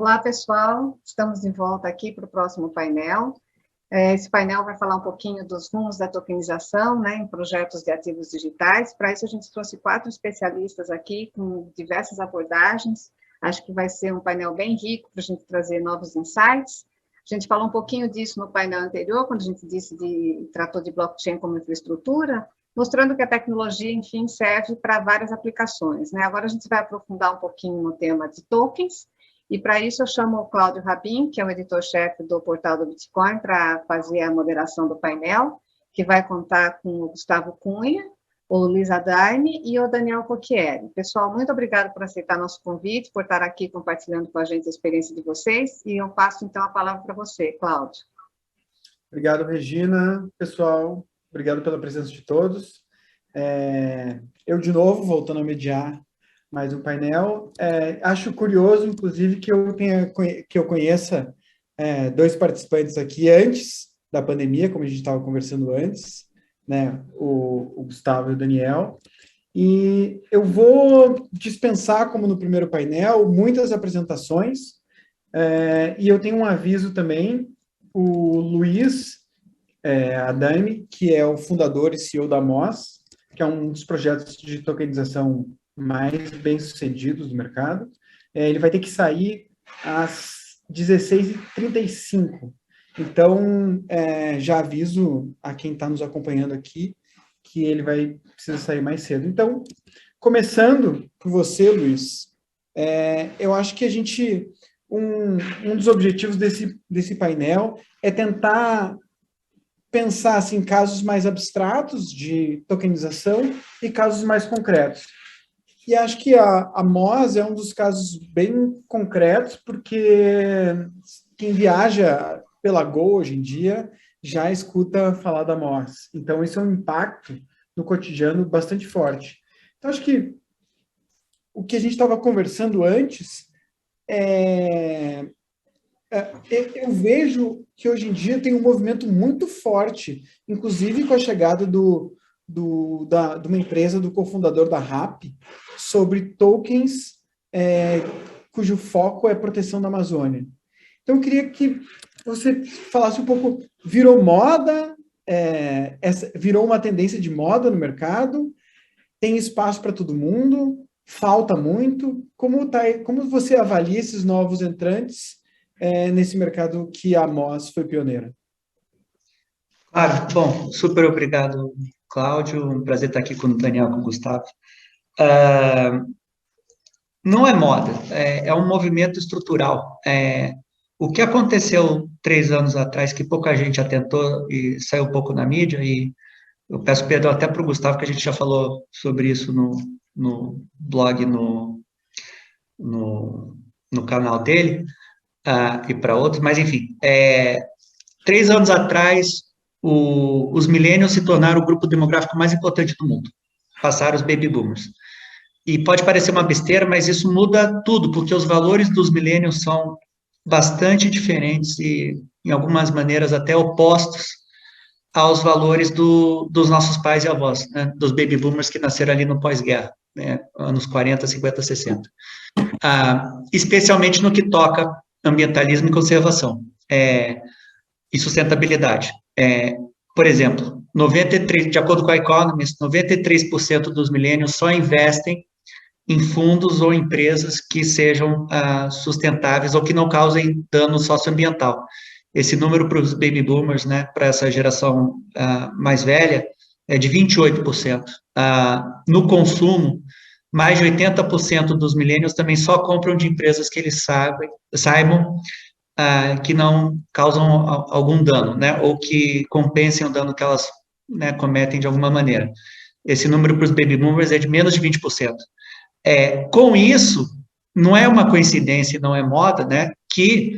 Olá, pessoal. Estamos de volta aqui para o próximo painel. Esse painel vai falar um pouquinho dos rumos da tokenização, né, em projetos de ativos digitais. Para isso, a gente trouxe 4 especialistas aqui, com diversas abordagens. Acho que vai ser um painel bem rico para a gente trazer novos insights. A gente falou um pouquinho disso no painel anterior, quando a gente tratou de blockchain como infraestrutura, mostrando que a tecnologia, enfim, serve para várias aplicações, né? Agora a gente vai aprofundar um pouquinho no tema de tokens. E para isso eu chamo o Cláudio Rabin, que é o editor-chefe do portal do Bitcoin, para fazer a moderação do painel, que vai contar com o Gustavo Cunha, o Luiz Adaime e o Daniel Cocchieri. Pessoal, muito obrigado por aceitar nosso convite, por estar aqui compartilhando com a gente a experiência de vocês, e eu passo então a palavra para você, Cláudio. Obrigado, Regina. Pessoal, obrigado pela presença de todos. Eu, de novo, voltando a mediar mais um painel. Acho curioso, inclusive, que eu conheça 2 participantes aqui antes da pandemia, como a gente estava conversando antes, né, o Gustavo e o Daniel. E eu vou dispensar, como no primeiro painel, muitas apresentações, e eu tenho um aviso também. O Luiz Adaime, que é o fundador e CEO da MOS, que é um dos projetos de tokenização mais bem-sucedidos do mercado. Ele vai ter que sair às 16h35. Então, já aviso a quem está nos acompanhando aqui que ele vai precisar sair mais cedo. Então, começando por você, Luiz, eu acho que um dos objetivos desse painel é tentar pensar assim, casos mais abstratos de tokenização e casos mais concretos. E acho que a MOS é um dos casos bem concretos, porque quem viaja pela Go hoje em dia já escuta falar da MOS. Então, isso é um impacto no cotidiano bastante forte. Então, acho que o que a gente estava conversando antes, eu vejo que hoje em dia tem um movimento muito forte, inclusive com a chegada de uma empresa, do cofundador da RAP, sobre tokens cujo foco é proteção da Amazônia. Então, eu queria que você falasse um pouco, virou moda, virou uma tendência de moda no mercado, tem espaço para todo mundo, falta muito, como você avalia esses novos entrantes nesse mercado que a MOS foi pioneira? Claro, bom, super obrigado, Cláudio, um prazer estar aqui com o Daniel e com o Gustavo. Não é moda, é um movimento estrutural. O que aconteceu 3 anos atrás, que pouca gente atentou e saiu um pouco na mídia, e eu peço perdão até para o Gustavo, que a gente já falou sobre isso no blog, no canal dele, e para outros, mas enfim, 3 anos atrás, os millennials se tornaram o grupo demográfico mais importante do mundo, passaram os baby boomers. E pode parecer uma besteira, mas isso muda tudo, porque os valores dos millennials são bastante diferentes e, em algumas maneiras, até opostos aos valores dos nossos pais e avós, né, dos baby boomers que nasceram ali no pós-guerra, né, anos 40, 50, 60. Especialmente no que toca ambientalismo e conservação e sustentabilidade. Por exemplo, 93, de acordo com a Economist, 93% dos millennials só investem em fundos ou empresas que sejam sustentáveis ou que não causem dano socioambiental. Esse número para os baby boomers, né, para essa geração mais velha, é de 28%. No consumo, mais de 80% dos millennials também só compram de empresas que eles saibam que não causam algum dano, né, ou que compensem o dano que elas, né, cometem de alguma maneira. Esse número para os baby boomers é de menos de 20%. Com isso, não é uma coincidência, não é moda, né, que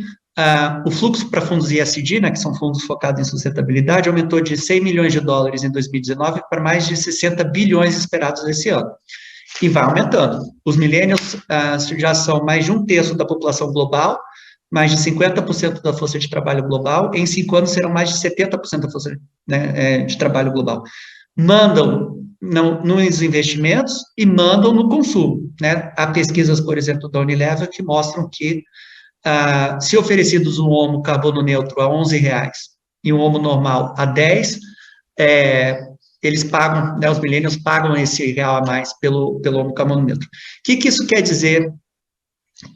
o fluxo para fundos ESG, né, que são fundos focados em sustentabilidade, aumentou de 100 milhões de dólares em 2019 para mais de 60 bilhões esperados esse ano. E vai aumentando. Os millennials já são mais de 1/3 da população global, mais de 50% da força de trabalho global, em 5 anos serão mais de 70% da força, né, de trabalho global. Mandam nos investimentos e mandam no consumo, né? Há pesquisas, por exemplo, da Unilever, que mostram que se oferecidos um Omo carbono neutro a R$11 e um Omo normal a 10, eles pagam, né, os millennials pagam esse real a mais pelo Omo carbono neutro. O que isso quer dizer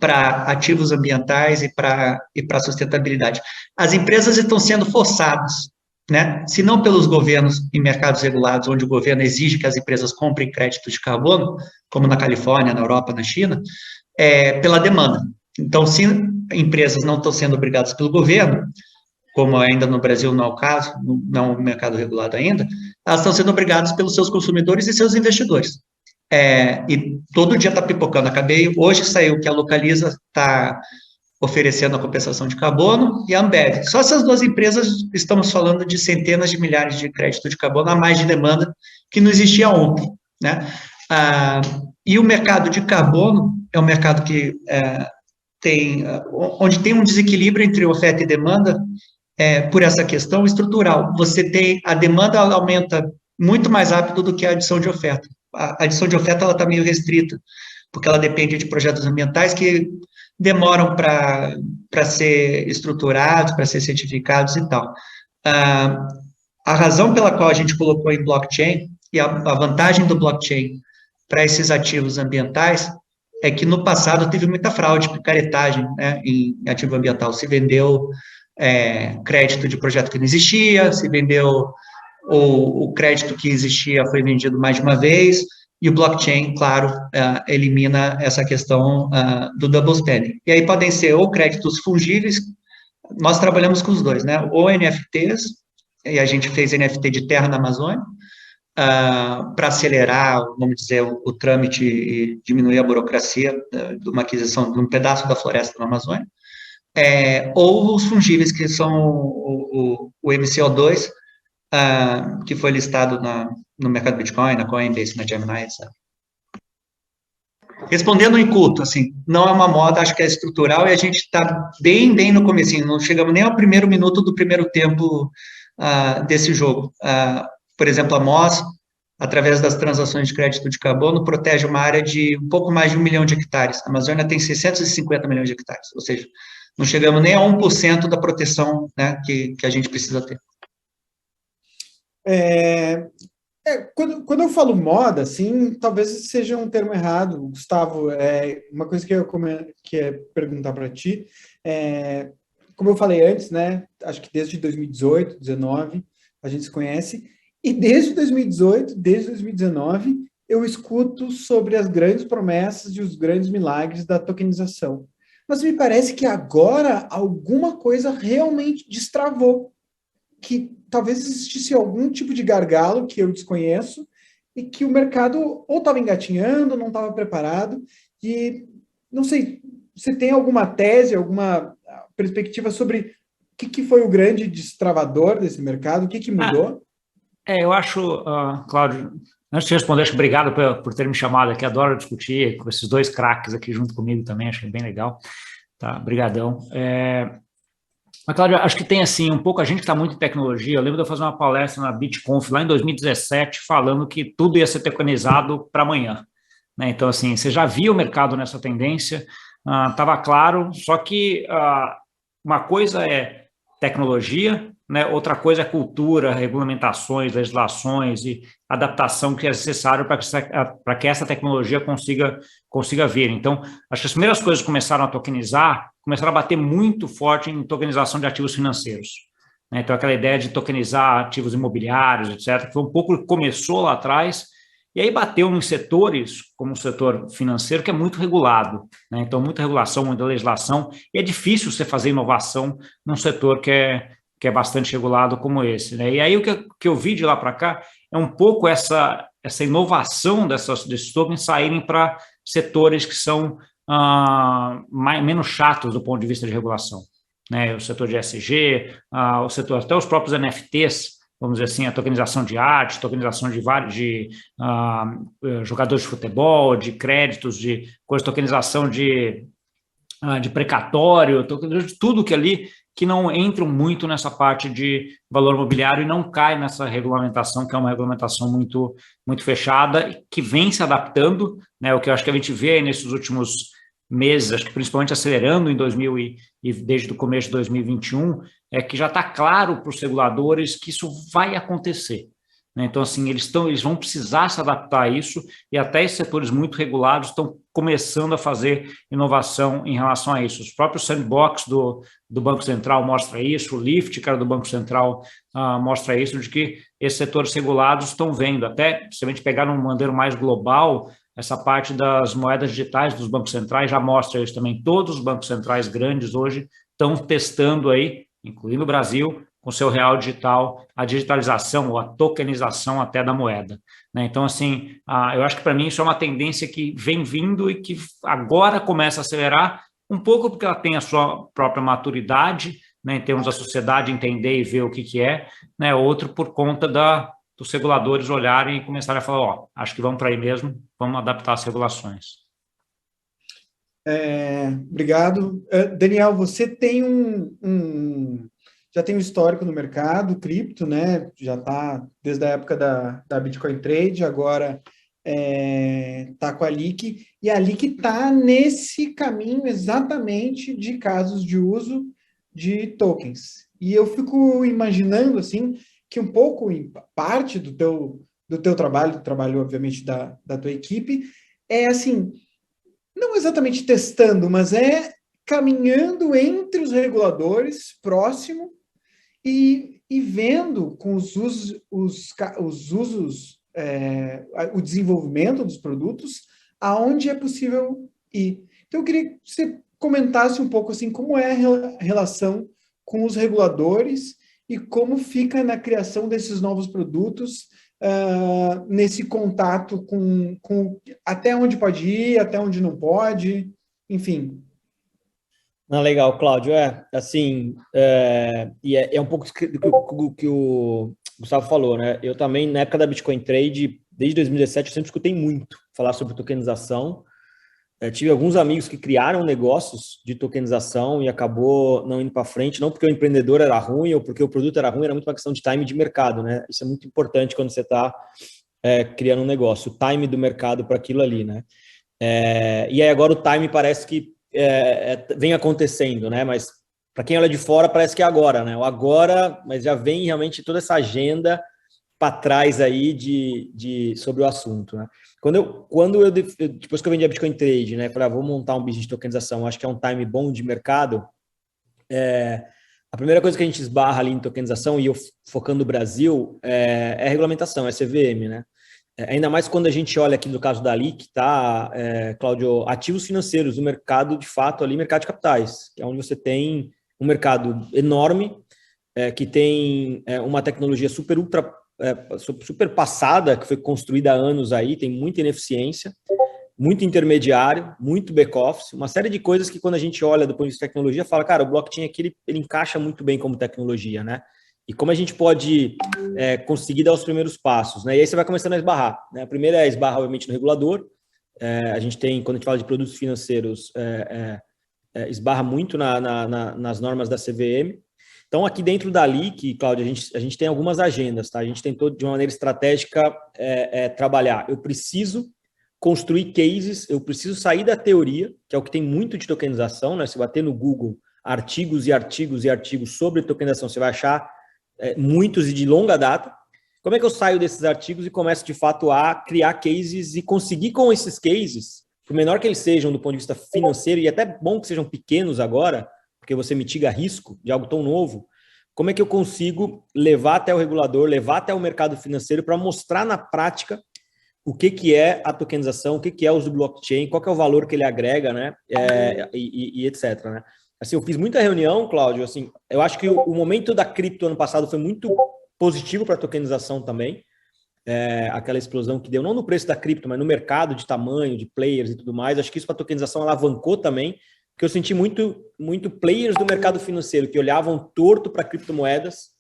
para ativos ambientais e para sustentabilidade? As empresas estão sendo forçadas, né, se não pelos governos em mercados regulados, onde o governo exige que as empresas comprem crédito de carbono, como na Califórnia, na Europa, na China, pela demanda. Então, se empresas não estão sendo obrigadas pelo governo, como ainda no Brasil não é o caso, não é um mercado regulado ainda, elas estão sendo obrigadas pelos seus consumidores e seus investidores. E todo dia está pipocando. Hoje saiu que a Localiza está oferecendo a compensação de carbono e a Ambev. Só essas duas empresas, estamos falando de centenas de milhares de crédito de carbono a mais de demanda que não existia ontem, né? E o mercado de carbono é um mercado que onde tem um desequilíbrio entre oferta e demanda, por essa questão estrutural. A demanda aumenta muito mais rápido do que a adição de oferta. A adição de oferta ela está meio restrita, porque ela depende de projetos ambientais que demoram para ser estruturados, para ser certificados e tal. A razão pela qual a gente colocou em blockchain, e a vantagem do blockchain para esses ativos ambientais, é que no passado teve muita fraude, picaretagem, né, em ativo ambiental. Se vendeu crédito de projeto que não existia, se vendeu o crédito que existia foi vendido mais de uma vez, e o blockchain, claro, elimina essa questão do double spending. E aí podem ser ou créditos fungíveis, nós trabalhamos com os dois, né, ou NFTs, e a gente fez NFT de terra na Amazônia, para acelerar, vamos dizer, o trâmite e diminuir a burocracia de uma aquisição de um pedaço da floresta na Amazônia, ou os fungíveis, que são o MCO2, que foi listado no mercado Bitcoin, na Coinbase, na Gemini, etc. Respondendo em curto, assim, não é uma moda, acho que é estrutural, e a gente está bem no comecinho, não chegamos nem ao primeiro minuto do primeiro tempo desse jogo. Por exemplo, a Moss, através das transações de crédito de carbono, protege uma área de um pouco mais de 1 milhão de hectares. A Amazônia tem 650 milhões de hectares, ou seja, não chegamos nem a 1% da proteção, né, que a gente precisa ter. Quando eu falo moda, assim, talvez seja um termo errado, Gustavo. Uma coisa que eu queria perguntar para ti, como eu falei antes, né, acho que desde 2018, 2019, a gente se conhece, e desde 2018, desde 2019, eu escuto sobre as grandes promessas e os grandes milagres da tokenização. Mas me parece que agora alguma coisa realmente destravou, que talvez existisse algum tipo de gargalo que eu desconheço e que o mercado ou estava engatinhando, não estava preparado. E não sei, você tem alguma tese, alguma perspectiva sobre o que foi o grande destravador desse mercado? O que mudou? Eu acho, Cláudio, antes de responder, acho que obrigado por ter me chamado aqui, adoro discutir com esses dois craques aqui junto comigo também, acho bem legal. Tá, brigadão. Mas, Cláudio, acho que tem, assim, um pouco a gente que está muito em tecnologia. Eu lembro de eu fazer uma palestra na BitConf lá em 2017, falando que tudo ia ser tokenizado para amanhã, né? Então, assim, você já via o mercado nessa tendência, estava claro, só que uma coisa é tecnologia, né? Outra coisa é cultura, regulamentações, legislações e adaptação que é necessário para que essa tecnologia consiga vir. Então, acho que as primeiras coisas que começaram a tokenizar, começaram a bater muito forte em tokenização de ativos financeiros, né? Então, aquela ideia de tokenizar ativos imobiliários, etc., que foi um pouco que começou lá atrás, e aí bateu em setores, como o setor financeiro, que é muito regulado, né? Então, muita regulação, muita legislação, e é difícil você fazer inovação num setor que é bastante regulado como esse, né? E aí o que eu vi de lá para cá é um pouco essa inovação desses tokens saírem para setores que são menos chatos do ponto de vista de regulação, né? O setor de ESG, o setor, até os próprios NFTs, vamos dizer assim, a tokenização de arte, tokenização de jogadores de futebol, de créditos, de tokenização de precatório, de tudo que ali que não entram muito nessa parte de valor imobiliário e não cai nessa regulamentação, que é uma regulamentação muito, muito fechada, que vem se adaptando, né? O que eu acho que a gente vê nesses últimos meses, acho que principalmente acelerando em 2000 e desde o começo de 2021, é que já está claro para os reguladores que isso vai acontecer. Né? Então, assim, eles vão precisar se adaptar a isso, e até esses setores muito regulados estão começando a fazer inovação em relação a isso. Os próprios sandbox do Banco Central mostra isso, o Lift, cara, do Banco Central mostra isso, de que esses setores regulados estão vendo, até se a gente pegar num modelo mais global, essa parte das moedas digitais dos bancos centrais já mostra isso também. Todos os bancos centrais grandes hoje estão testando aí, incluindo o Brasil, com seu real digital, a digitalização ou a tokenização até da moeda. Né? Então, assim, eu acho que para mim isso é uma tendência que vem vindo e que agora começa a acelerar, um pouco porque ela tem a sua própria maturidade, né, em termos da sociedade entender e ver o que é, né, outro por conta dos reguladores olharem e começarem a falar, acho que vamos para aí mesmo, vamos adaptar as regulações. Obrigado. Daniel, você tem já tem um histórico no mercado cripto, né? Já está desde a época da Bitcoin Trade, agora está com a Liqui, e a Liqui está nesse caminho exatamente de casos de uso de tokens. E eu fico imaginando, assim, que um pouco, em parte do teu trabalho, obviamente, da tua equipe, é assim, não exatamente testando, mas caminhando entre os reguladores, próximo, e vendo com os usos, o desenvolvimento dos produtos, aonde é possível ir. Então, eu queria que você comentasse um pouco assim, como é a relação com os reguladores e como fica na criação desses novos produtos, nesse contato com até onde pode ir, até onde não pode, enfim. Legal, Cláudio. Assim, é um pouco do que o Gustavo falou, né? Eu também, na época da Bitcoin Trade, desde 2017, eu sempre escutei muito falar sobre tokenização. Tive alguns amigos que criaram negócios de tokenização e acabou não indo para frente, não porque o empreendedor era ruim ou porque o produto era ruim, era muito uma questão de time de mercado, né? Isso é muito importante quando você está criando um negócio, o time do mercado para aquilo ali, né? E aí agora o time parece que vem acontecendo, né? Mas para quem olha de fora parece que é agora, né? O agora, mas já vem realmente toda essa agenda para trás aí sobre o assunto, né? Depois que eu vendi a Bitcoin Trade, né? Falei, vou montar um business de tokenização, acho que é um time bom de mercado. A primeira coisa que a gente esbarra ali em tokenização, e eu focando no Brasil, é a regulamentação, é CVM, né? Ainda mais quando a gente olha aqui no caso da Liqui, tá, Cláudio, ativos financeiros, o mercado de fato ali, mercado de capitais, que é onde você tem um mercado enorme, que tem uma tecnologia super passada, que foi construída há anos aí, tem muita ineficiência, muito intermediário, muito back-office, uma série de coisas que quando a gente olha do ponto de vista de tecnologia, fala, cara, o blockchain aqui, ele encaixa muito bem como tecnologia, né? E como a gente pode conseguir dar os primeiros passos, né? E aí você vai começando a esbarrar, né? A primeira é esbarrar, obviamente, no regulador. A gente tem, quando a gente fala de produtos financeiros, esbarra muito nas normas da CVM. Então, aqui dentro da Liqui, Cláudio, a gente tem algumas agendas, tá? A gente tentou, de uma maneira estratégica, trabalhar. Eu preciso construir cases, eu preciso sair da teoria, que é o que tem muito de tokenização, né? Se bater no Google artigos e artigos e artigos sobre tokenização, você vai achar muitos e de longa data. Como é que eu saio desses artigos e começo, de fato, a criar cases e conseguir com esses cases, por menor que eles sejam do ponto de vista financeiro, e até bom que sejam pequenos agora, porque você mitiga risco de algo tão novo, como é que eu consigo levar até o regulador, levar até o mercado financeiro para mostrar na prática o que é a tokenização, o que é o uso do blockchain, qual que é o valor que ele agrega, né? E etc, né? Assim, eu fiz muita reunião, Cláudio, assim, eu acho que o momento da cripto ano passado foi muito positivo para a tokenização também, aquela explosão que deu, não no preço da cripto, mas no mercado de tamanho, de players e tudo mais, acho que isso para a tokenização alavancou também, porque eu senti muito players do mercado financeiro que olhavam torto para criptomoedas,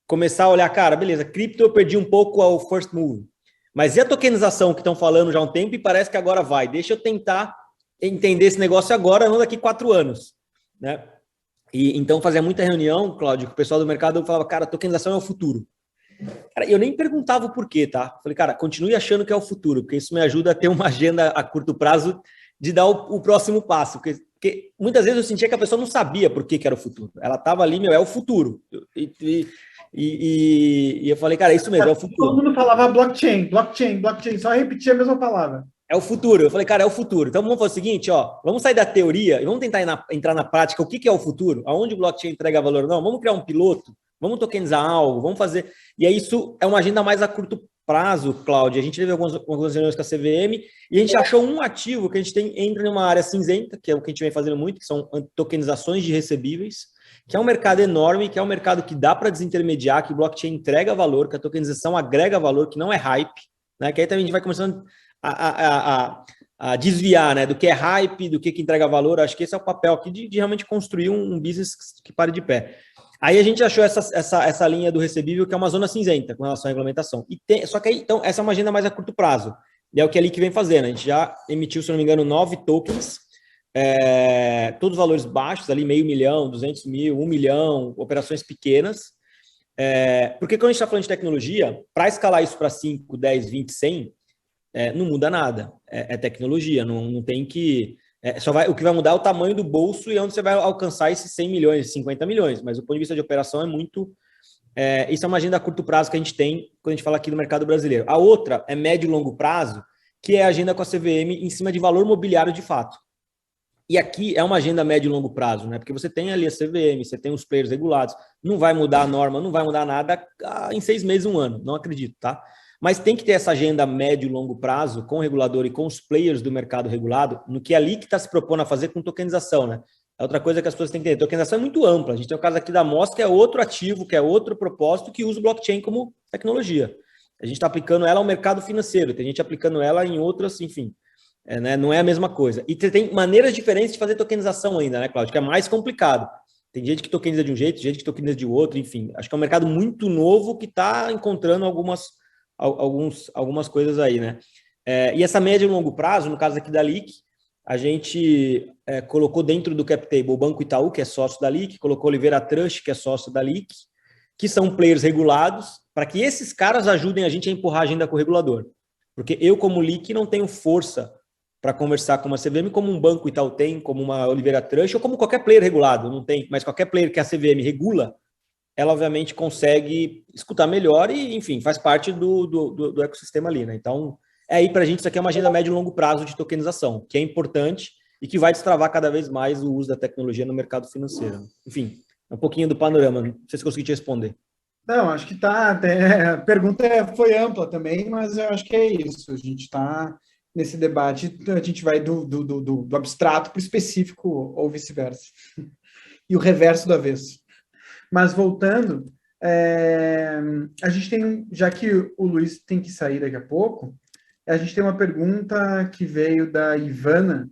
começar a olhar, cara, beleza, cripto eu perdi um pouco ao first move, mas e a tokenização que estão falando já há um tempo e parece que agora vai, deixa eu tentar entender esse negócio agora, não daqui 4 anos. Né? E então fazia muita reunião, Cláudio, que o pessoal do mercado falava, cara, tokenização é o futuro. Cara, eu nem perguntava o porquê, tá? Falei, cara, continue achando que é o futuro, porque isso me ajuda a ter uma agenda a curto prazo de dar o próximo passo, porque muitas vezes eu sentia que a pessoa não sabia por que era o futuro. Ela estava ali, é o futuro. E eu falei, cara, é isso mesmo, é o futuro. Todo mundo falava blockchain, só repetia a mesma palavra. É o futuro. Eu falei, cara, é o futuro. Então vamos fazer o seguinte, vamos sair da teoria e vamos tentar entrar na prática. O que é o futuro? Aonde o blockchain entrega valor? Não, vamos criar um piloto, vamos tokenizar algo, vamos fazer... E aí isso é uma agenda mais a curto prazo, Cláudia. A gente teve algumas reuniões com a CVM e a gente achou um ativo que a gente entra numa área cinzenta, que é o que a gente vem fazendo muito, que são tokenizações de recebíveis, que é um mercado enorme, que é um mercado que dá para desintermediar, que o blockchain entrega valor, que a tokenização agrega valor, que não é hype, né? Que aí também a gente vai começando a desviar, né, do que é hype, do que entrega valor. Acho que esse é o papel aqui de realmente construir um business que pare de pé. Aí a gente achou essa linha do recebível, que é uma zona cinzenta com relação à regulamentação. Só que aí, então, essa é uma agenda mais a curto prazo. E é o que a LIC vem fazendo. A gente já emitiu, se não me engano, 9 tokens, todos valores baixos, ali 500 mil, 200 mil, 1 milhão, operações pequenas. Porque quando a gente está falando de tecnologia, para escalar isso para 5, 10, 20, 100, não muda nada. É tecnologia, não tem que... o que vai mudar é o tamanho do bolso e onde você vai alcançar esses 100 milhões, 50 milhões. Mas do ponto de vista de operação é muito... isso é uma agenda a curto prazo que a gente tem quando a gente fala aqui do mercado brasileiro. A outra é médio e longo prazo, que é a agenda com a CVM em cima de valor mobiliário de fato. E aqui é uma agenda médio e longo prazo, né? Porque você tem ali a CVM, você tem os players regulados, não vai mudar a norma, não vai mudar nada em 6 meses, 1 ano, não acredito, tá? Mas tem que ter essa agenda médio e longo prazo com o regulador e com os players do mercado regulado, no que ali que está se propondo a fazer com tokenização, né? É outra coisa que as pessoas têm que entender. Tokenização é muito ampla. A gente tem o caso aqui da Moss, que é outro ativo, que é outro propósito, que usa o blockchain como tecnologia. A gente está aplicando ela ao mercado financeiro, tem gente aplicando ela em outras, enfim, né? Não é a mesma coisa. E tem maneiras diferentes de fazer tokenização ainda, né, Cláudio? Que é mais complicado. Tem gente que tokeniza de um jeito, gente que tokeniza de outro, enfim. Acho que é um mercado muito novo que está encontrando algumas coisas aí, né? E essa média e longo prazo, no caso aqui da LIC, a gente colocou dentro do cap table o Banco Itaú, que é sócio da LIC, colocou Oliveira Trust, que é sócio da LIC, que são players regulados, para que esses caras ajudem a gente a empurrar a agenda com o regulador. Porque eu, como LIC, não tenho força para conversar com uma CVM como um Banco Itaú tem, como uma Oliveira Trust, ou como qualquer player regulado, não tem, mas qualquer player que a CVM regula, ela obviamente consegue escutar melhor e, enfim, faz parte do ecossistema ali, né? Então, aí para a gente isso aqui é uma agenda médio e longo prazo de tokenização, que é importante e que vai destravar cada vez mais o uso da tecnologia no mercado financeiro. Enfim, um pouquinho do panorama, não sei se consegui te responder. Não, acho que tá. A pergunta foi ampla também, mas eu acho que é isso. A gente está nesse debate, a gente vai do abstrato para o específico ou vice-versa. E o reverso do avesso. Mas voltando, a gente tem, já que o Luiz tem que sair daqui a pouco, a gente tem uma pergunta que veio da Ivana,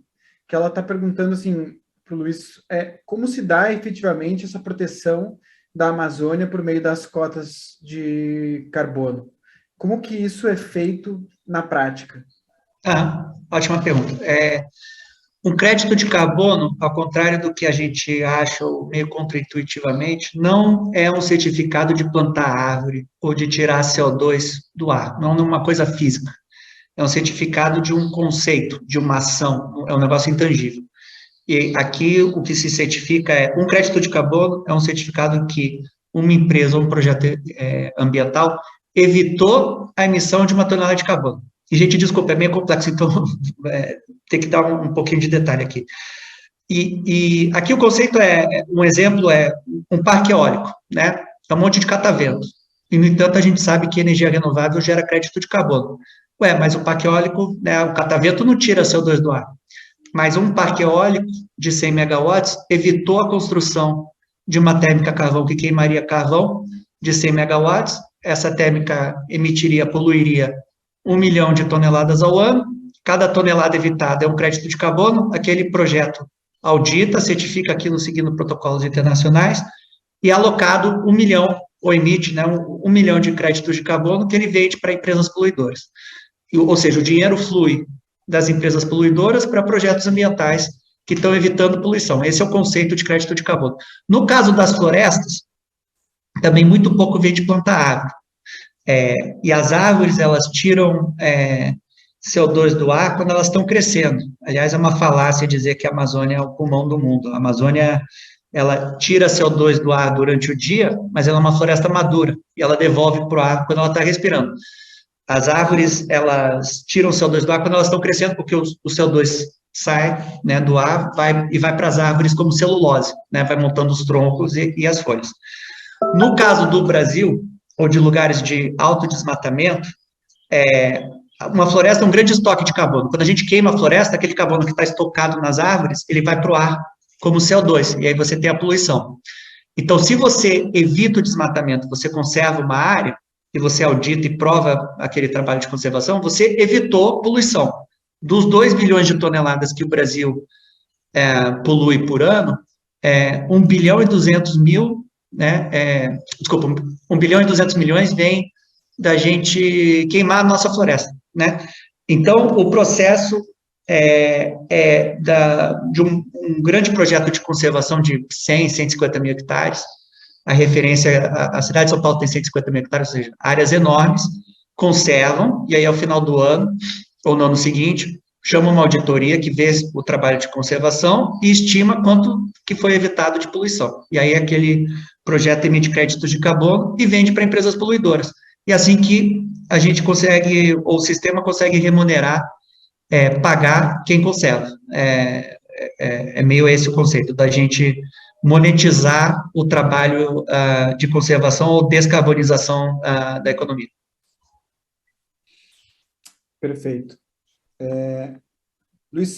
que ela está perguntando assim para o Luiz, como se dá efetivamente essa proteção da Amazônia por meio das cotas de carbono? Como que isso é feito na prática? Ótima pergunta. Um crédito de carbono, ao contrário do que a gente acha meio contraintuitivamente, não é um certificado de plantar árvore ou de tirar CO2 do ar, não é uma coisa física. É um certificado de um conceito, de uma ação, é um negócio intangível. E aqui o que se certifica um crédito de carbono é um certificado em que uma empresa ou um projeto ambiental evitou a emissão de 1 tonelada de carbono. E, gente, desculpa, é meio complexo, então tem que dar um pouquinho de detalhe aqui. E aqui o conceito um exemplo um parque eólico, né? É um monte de catavento. E, no entanto, a gente sabe que energia renovável gera crédito de carbono. Mas o parque eólico, né, o catavento não tira CO2 do ar. Mas um parque eólico de 100 megawatts evitou a construção de uma térmica a carvão que queimaria carvão de 100 megawatts. Essa térmica poluiria 1 milhão de toneladas ao ano. Cada tonelada evitada é um crédito de carbono. Aquele projeto audita, certifica aquilo seguindo protocolos internacionais e é alocado 1 milhão, ou emite, né, 1 milhão de créditos de carbono que ele vende para empresas poluidoras. Ou seja, o dinheiro flui das empresas poluidoras para projetos ambientais que estão evitando poluição. Esse é o conceito de crédito de carbono. No caso das florestas, também muito pouco vem de plantar árvore. E as árvores, elas tiram CO2 do ar quando elas estão crescendo. Aliás, é uma falácia dizer que a Amazônia é o pulmão do mundo. A Amazônia, ela tira CO2 do ar durante o dia, mas ela é uma floresta madura, e ela devolve para o ar quando ela está respirando. As árvores, elas tiram o CO2 do ar quando elas estão crescendo, porque o CO2 sai, né, do ar e vai para as árvores como celulose, né, vai montando os troncos e as folhas. No caso do Brasil, ou de lugares de alto desmatamento, uma floresta é um grande estoque de carbono. Quando a gente queima a floresta, aquele carbono que está estocado nas árvores, ele vai para o ar como CO2, e aí você tem a poluição. Então, se você evita o desmatamento, você conserva uma área, e você audita e prova aquele trabalho de conservação, você evitou poluição. Dos 2 bilhões de toneladas que o Brasil polui por ano, 1 bilhão e 200 mil, né, 1 bilhão e 200 milhões vem da gente queimar a nossa floresta, né? Então, o processo de um grande projeto de conservação de 100, 150 mil hectares. A referência, a cidade de São Paulo tem 150 mil hectares, ou seja, áreas enormes, conservam, e aí ao final do ano, ou no ano seguinte, chama uma auditoria que vê o trabalho de conservação e estima quanto que foi evitado de poluição. E aí aquele projeto emite créditos de carbono e vende para empresas poluidoras. E assim que a gente consegue, ou o sistema consegue remunerar, pagar quem conserva. É meio esse o conceito, da gente monetizar o trabalho de conservação ou descarbonização da economia. Perfeito. Luiz,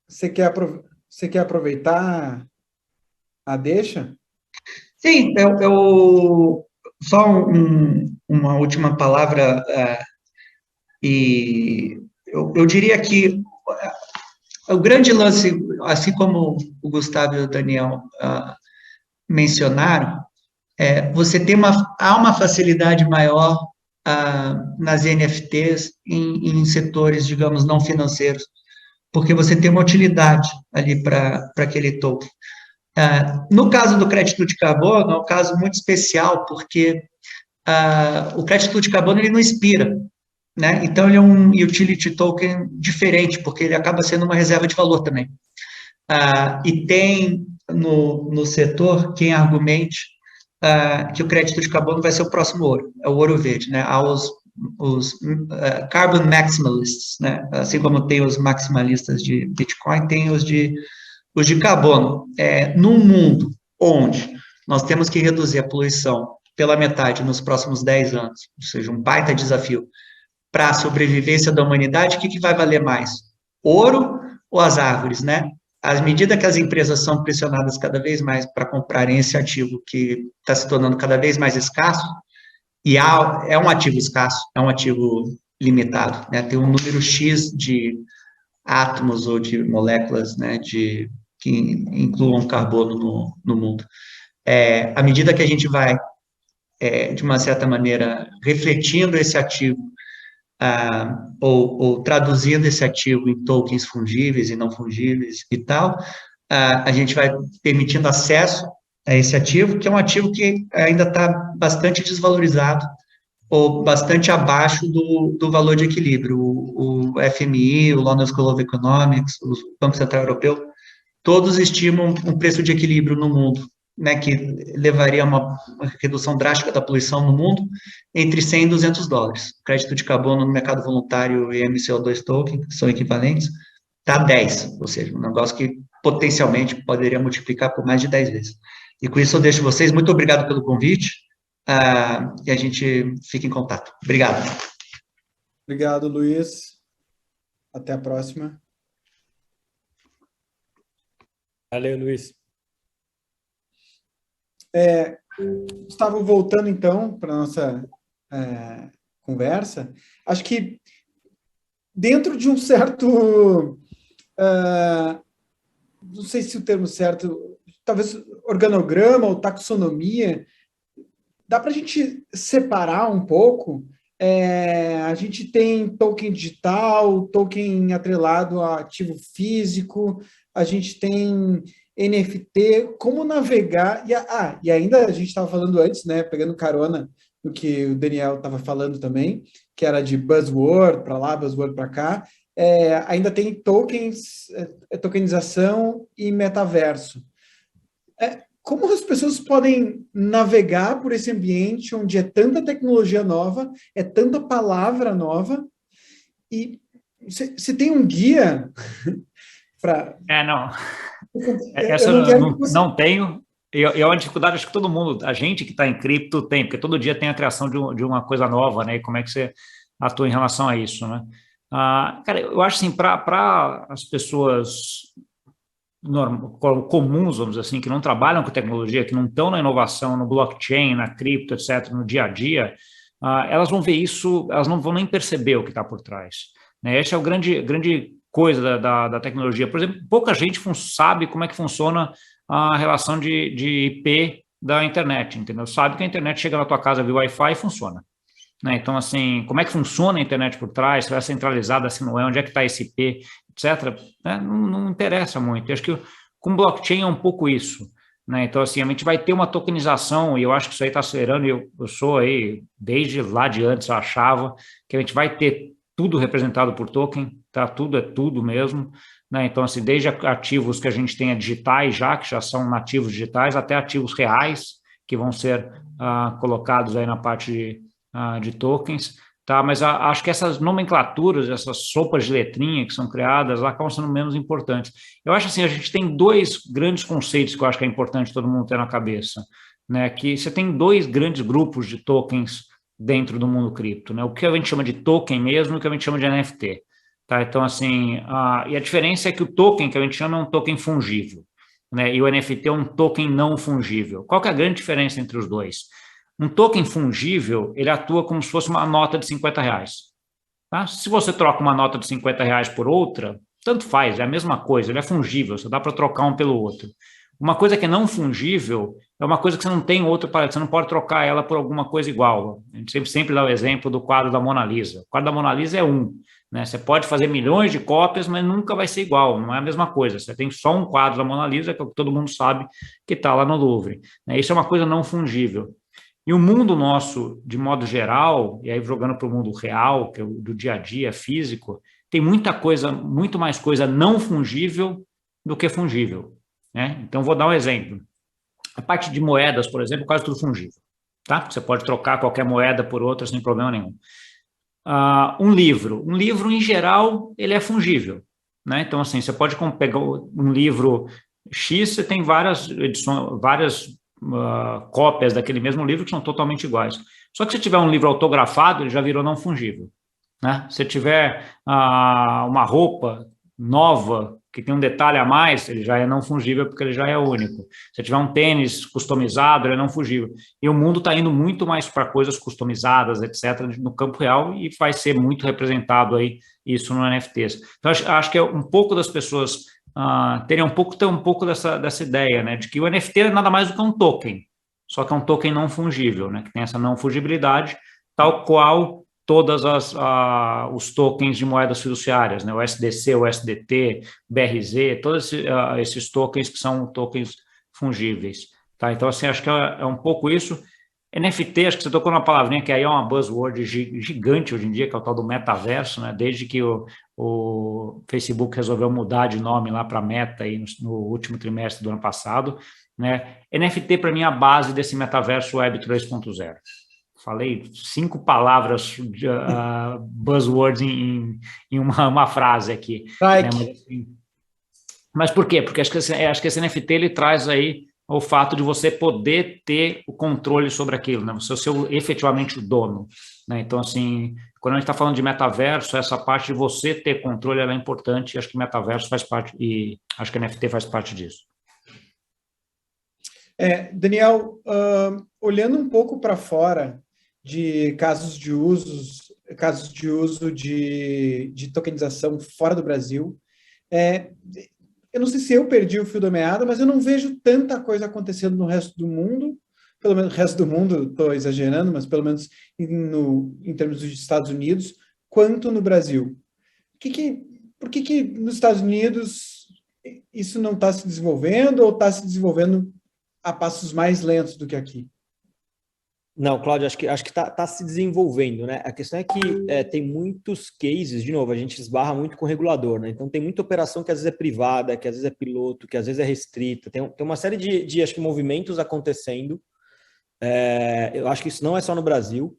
você quer aproveitar a deixa? Sim, só uma última palavra, e eu diria que o grande lance, assim como o Gustavo e o Daniel mencionaram, há uma facilidade maior nas NFTs em setores, digamos, não financeiros, porque você tem uma utilidade ali para aquele token. No caso do crédito de carbono, é um caso muito especial, porque o crédito de carbono ele não expira, né? Então, ele é um utility token diferente, porque ele acaba sendo uma reserva de valor também. E tem no setor quem argumente que o crédito de carbono vai ser o próximo ouro, é o ouro verde, né? Há os carbon maximalists, né? Assim como tem os maximalistas de Bitcoin, tem os de carbono. Num mundo onde nós temos que reduzir a poluição pela metade nos próximos 10 anos, ou seja, um baita desafio para a sobrevivência da humanidade, o que vai valer mais? Ouro ou as árvores, né? À medida que as empresas são pressionadas cada vez mais para comprarem esse ativo que está se tornando cada vez mais escasso, e é um ativo escasso, é um ativo limitado, né? Tem um número X de átomos ou de moléculas, né, que incluam carbono no mundo. À medida que a gente vai, de uma certa maneira, refletindo esse ativo, ou traduzindo esse ativo em tokens fungíveis e não fungíveis e tal, a gente vai permitindo acesso a esse ativo, que é um ativo que ainda está bastante desvalorizado, ou bastante abaixo do valor de equilíbrio. O FMI, o London School of Economics, o Banco Central Europeu, todos estimam um preço de equilíbrio no mundo, né, que levaria a uma redução drástica da poluição no mundo entre 100 e 200 dólares. O crédito de carbono no mercado voluntário e MCO2 token, que são equivalentes, está 10, ou seja, um negócio que potencialmente poderia multiplicar por mais de 10 vezes. E com isso eu deixo vocês, muito obrigado pelo convite, e a gente fica em contato. Obrigado. Obrigado, Luiz. Até a próxima. Valeu, Luiz. Gustavo, voltando então para a nossa conversa, acho que dentro de um certo, não sei se o termo certo, talvez organograma ou taxonomia, dá para a gente separar um pouco. A gente tem token digital, token atrelado a ativo físico, a gente tem NFT, como navegar, e ainda a gente estava falando antes, né, pegando carona do que o Daniel estava falando também, que era de buzzword para lá, buzzword para cá. Ainda tem tokens, tokenização e metaverso. Como as pessoas podem navegar por esse ambiente onde é tanta tecnologia nova, é tanta palavra nova, e você tem um guia para... Não. Eu Essa não eu quero que você... não tenho. E é uma dificuldade, acho que todo mundo, a gente que está em cripto tem, porque todo dia tem a criação de uma coisa nova, né? E como é que você atua em relação a isso, né? Cara, eu acho assim, para as pessoas comuns, vamos dizer assim, que não trabalham com tecnologia, que não estão na inovação, no blockchain, na cripto, etc., no dia a dia, elas vão ver isso, elas não vão nem perceber o que está por trás, né? Essa é a grande coisa da tecnologia. Por exemplo, pouca gente sabe como é que funciona a relação de IP da internet, entendeu? Sabe que a internet chega na tua casa via Wi-Fi e funciona, né? Então, assim, como é que funciona a internet por trás, se é centralizada, se não é, onde é que está esse IP, etc., né? Não interessa muito. Eu acho que com blockchain é um pouco isso, né? Então, assim, a gente vai ter uma tokenização, e eu acho que isso aí está acelerando, e eu sou aí, desde lá de antes, eu achava que a gente vai ter tudo representado por token, tá? Tudo é tudo mesmo, né? Então, assim, desde ativos que a gente tenha digitais que já são nativos digitais, até ativos reais, que vão ser colocados aí na parte de tokens, tá? Mas acho que essas nomenclaturas, essas sopas de letrinha que são criadas, acabam sendo menos importantes. Eu acho assim, a gente tem dois grandes conceitos que eu acho que é importante todo mundo ter na cabeça, né? Que você tem dois grandes grupos de tokens dentro do mundo cripto, né? O que a gente chama de token mesmo e o que a gente chama de NFT, tá? Então, assim, e a diferença é que o token que a gente chama é um token fungível, né? E o NFT é um token não fungível. Qual que é a grande diferença entre os dois? Um token fungível, ele atua como se fosse uma nota de R$50, tá? Se você troca uma nota de R$50 por outra, tanto faz, é a mesma coisa, ele é fungível, você dá para trocar um pelo outro. Uma coisa que é não fungível é uma coisa que você não tem outra para, você não pode trocar ela por alguma coisa igual. A gente sempre dá o exemplo do quadro da Mona Lisa. O quadro da Mona Lisa é né? Você pode fazer milhões de cópias, mas nunca vai ser igual, não é a mesma coisa. Você tem só um quadro da Mona Lisa, que é o que todo mundo sabe que está lá no Louvre, né? Isso é uma coisa não fungível. E o mundo nosso, de modo geral, e aí jogando para o mundo real, que é o do dia a dia, físico, tem muita coisa, muito mais coisa não fungível do que fungível, né? Então, vou dar um exemplo. A parte de moedas, por exemplo, quase tudo fungível, tá? Você pode trocar qualquer moeda por outra sem problema nenhum. Um livro, em geral, ele é fungível, né? Então, assim, você pode pegar um livro X, você tem várias edições, várias cópias daquele mesmo livro que são totalmente iguais. Só que se tiver um livro autografado, ele já virou não fungível, né? Se tiver uma roupa nova, que tem um detalhe a mais, ele já é não fungível porque ele já é único. Se tiver um tênis customizado, ele é não fungível. E o mundo está indo muito mais para coisas customizadas, etc., no campo real, e vai ser muito representado aí isso no NFTs. Então, acho que é um pouco das pessoas ter um pouco dessa ideia, né, de que o NFT é nada mais do que um token, só que é um token não fungível, né, que tem essa não fungibilidade, tal qual todas os tokens de moedas fiduciárias, né, o SDC, o SDT, BRZ, todos esses tokens que são tokens fungíveis, tá? Então, assim, acho que é um pouco isso. NFT, acho que você tocou numa palavrinha que aí é uma buzzword gigante hoje em dia, que é o tal do metaverso, né? Desde que o Facebook resolveu mudar de nome lá para Meta aí no último trimestre do ano passado, né? NFT, para mim, é a base desse metaverso Web 3.0. Falei 5 palavras, buzzwords em uma frase aqui. Né? Mas por quê? Porque acho que esse NFT ele traz aí o fato de você poder ter o controle sobre aquilo, né? Você ser efetivamente o dono, né? Então, assim, quando a gente está falando de metaverso, essa parte de você ter controle ela é importante, e acho que metaverso faz parte, e acho que NFT faz parte disso. Daniel, olhando um pouco para fora de casos de uso de tokenização fora do Brasil, eu não sei se eu perdi o fio da meada, mas eu não vejo tanta coisa acontecendo no resto do mundo, pelo menos no resto do mundo, estou exagerando, mas pelo menos em termos dos Estados Unidos, quanto no Brasil. Por que nos Estados Unidos isso não está se desenvolvendo ou está se desenvolvendo a passos mais lentos do que aqui? Não, Cláudio, acho que tá se desenvolvendo, né? A questão é que tem muitos cases, de novo, a gente esbarra muito com o regulador, né? Então tem muita operação que às vezes é privada, que às vezes é piloto, que às vezes é restrita. Tem uma série de acho que movimentos acontecendo. Eu acho que isso não é só no Brasil,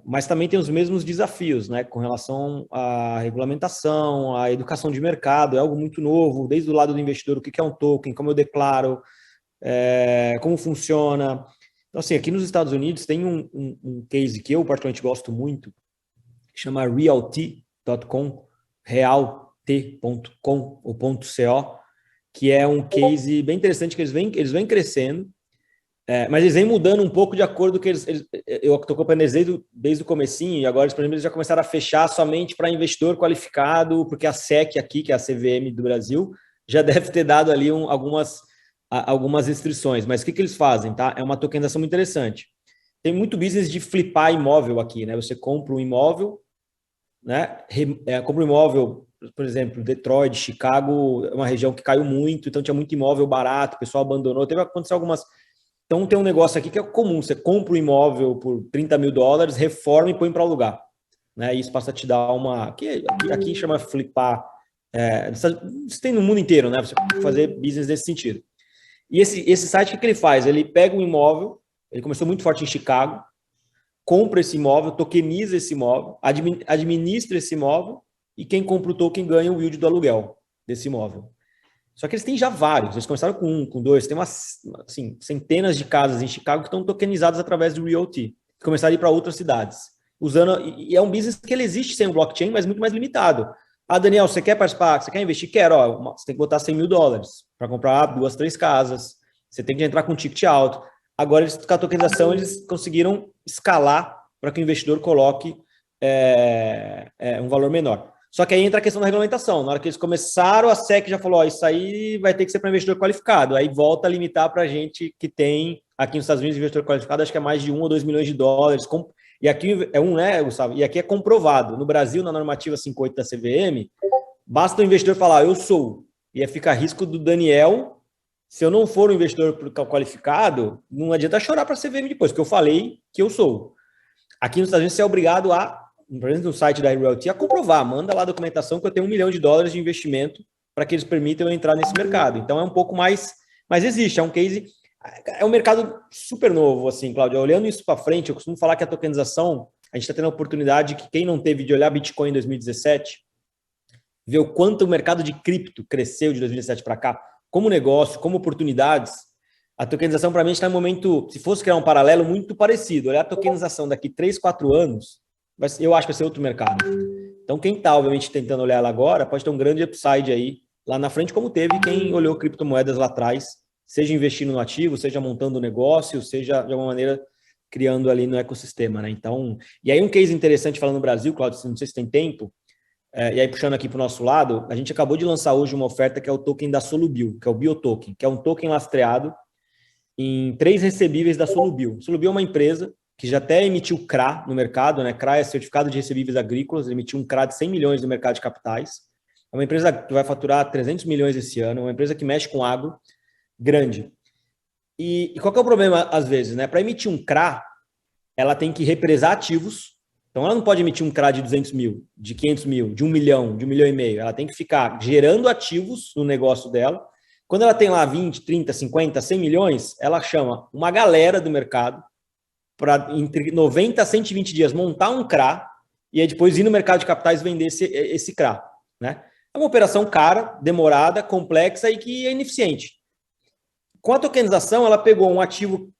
mas também tem os mesmos desafios, né? Com relação à regulamentação, à educação de mercado, é algo muito novo, desde o lado do investidor, o que é um token, como eu declaro, como funciona. Então, assim, aqui nos Estados Unidos tem um case que eu particularmente gosto muito, que chama realty.com, realt.com, ou .co, que é um case bem interessante, que eles vêm crescendo, mas eles vêm mudando um pouco de acordo com eu estou acompanhando eles desde o comecinho, e agora, por exemplo, eles já começaram a fechar somente para investidor qualificado, porque a SEC aqui, que é a CVM do Brasil, já deve ter dado ali algumas restrições, mas o que eles fazem, tá? É uma tokenização muito interessante. Tem muito business de flipar imóvel aqui, né? Você compra um imóvel, né? Compra um imóvel, por exemplo, Detroit, Chicago, é uma região que caiu muito, então tinha muito imóvel barato, o pessoal abandonou, teve acontecer algumas. Então tem um negócio aqui que é comum, você compra um imóvel por $30 mil, reforma e põe para alugar, né? Isso passa a te dar aqui chama flipar, isso tem no mundo inteiro, né? Você fazer business nesse sentido. E esse site, o que ele faz? Ele pega um imóvel, ele começou muito forte em Chicago, compra esse imóvel, tokeniza esse imóvel, administra esse imóvel, e quem compra o token ganha o yield do aluguel desse imóvel. Só que eles têm já vários, eles começaram com um, com dois, tem assim, centenas de casas em Chicago que estão tokenizadas através do Realty, que começaram a ir para outras cidades. E é um business que ele existe sem o blockchain, mas muito mais limitado. Daniel, você quer participar? Você quer investir? Quero. Você tem que botar $100 mil para comprar 2, 3 casas. Você tem que entrar com um ticket alto. Agora, com a tokenização, eles conseguiram escalar para que o investidor coloque um valor menor. Só que aí entra a questão da regulamentação. Na hora que eles começaram, a SEC já falou, isso aí vai ter que ser para investidor qualificado. Aí volta a limitar para a gente que tem, aqui nos Estados Unidos, investidor qualificado, acho que é mais de $1 ou $2 milhões. E aqui é né, Gustavo? E aqui é comprovado. No Brasil, na normativa 58 da CVM, basta o investidor falar, eu sou. E fica a risco do Daniel, se eu não for um investidor qualificado, não adianta chorar para a CVM depois, porque eu falei que eu sou. Aqui nos Estados Unidos, você é obrigado por exemplo, no site da Realty, a comprovar. Manda lá a documentação que eu tenho $1 milhão de investimento para que eles permitam eu entrar nesse mercado. Então, é um pouco mais... Mas existe, é um case... É um mercado super novo, assim, Cláudio. Olhando isso para frente, eu costumo falar que a tokenização, a gente está tendo a oportunidade que quem não teve de olhar Bitcoin em 2017, ver o quanto o mercado de cripto cresceu de 2017 para cá, como negócio, como oportunidades. A tokenização, para mim, está em um momento, se fosse criar um paralelo, muito parecido. Olhar a tokenização daqui 3, 4 anos, eu acho que vai ser outro mercado. Então, quem está, obviamente, tentando olhar ela agora, pode ter um grande upside aí, lá na frente, como teve quem olhou criptomoedas lá atrás, seja investindo no ativo, seja montando um negócio, seja, de alguma maneira, criando ali no ecossistema, né? Então, e aí um case interessante falando no Brasil, Cláudio, não sei se tem tempo, e aí puxando aqui para o nosso lado, a gente acabou de lançar hoje uma oferta que é o token da Solubil, que é o Biotoken, que é um token lastreado em 3 recebíveis da Solubil. Solubil é uma empresa que já até emitiu CRA no mercado, né? CRA é Certificado de Recebíveis Agrícolas, emitiu um CRA de 100 milhões no mercado de capitais. É uma empresa que vai faturar 300 milhões esse ano, é uma empresa que mexe com agro, grande. E qual que é o problema, às vezes, né? Para emitir um CRA, ela tem que represar ativos. Então, ela não pode emitir um CRA de 200 mil, de 500 mil, de 1 milhão, de 1,5 milhão. Ela tem que ficar gerando ativos no negócio dela. Quando ela tem lá 20, 30, 50, 100 milhões, ela chama uma galera do mercado para, entre 90 a 120 dias, montar um CRA e aí depois ir no mercado de capitais vender esse CRA, né? É uma operação cara, demorada, complexa e que é ineficiente. Com a tokenização, ela pegou um ativo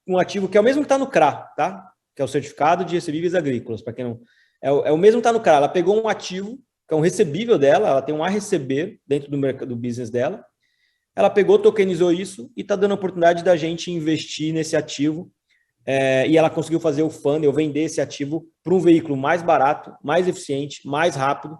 que é o mesmo que está no CRA, tá? Que é o Certificado de Recebíveis Agrícolas, para quem não... É o mesmo que está no CRA. Ela pegou um ativo, que é um recebível dela, ela tem um a receber dentro do business dela. Ela pegou, tokenizou isso e está dando a oportunidade da gente investir nesse ativo. E ela conseguiu fazer o fundo, eu vender esse ativo para um veículo mais barato, mais eficiente, mais rápido.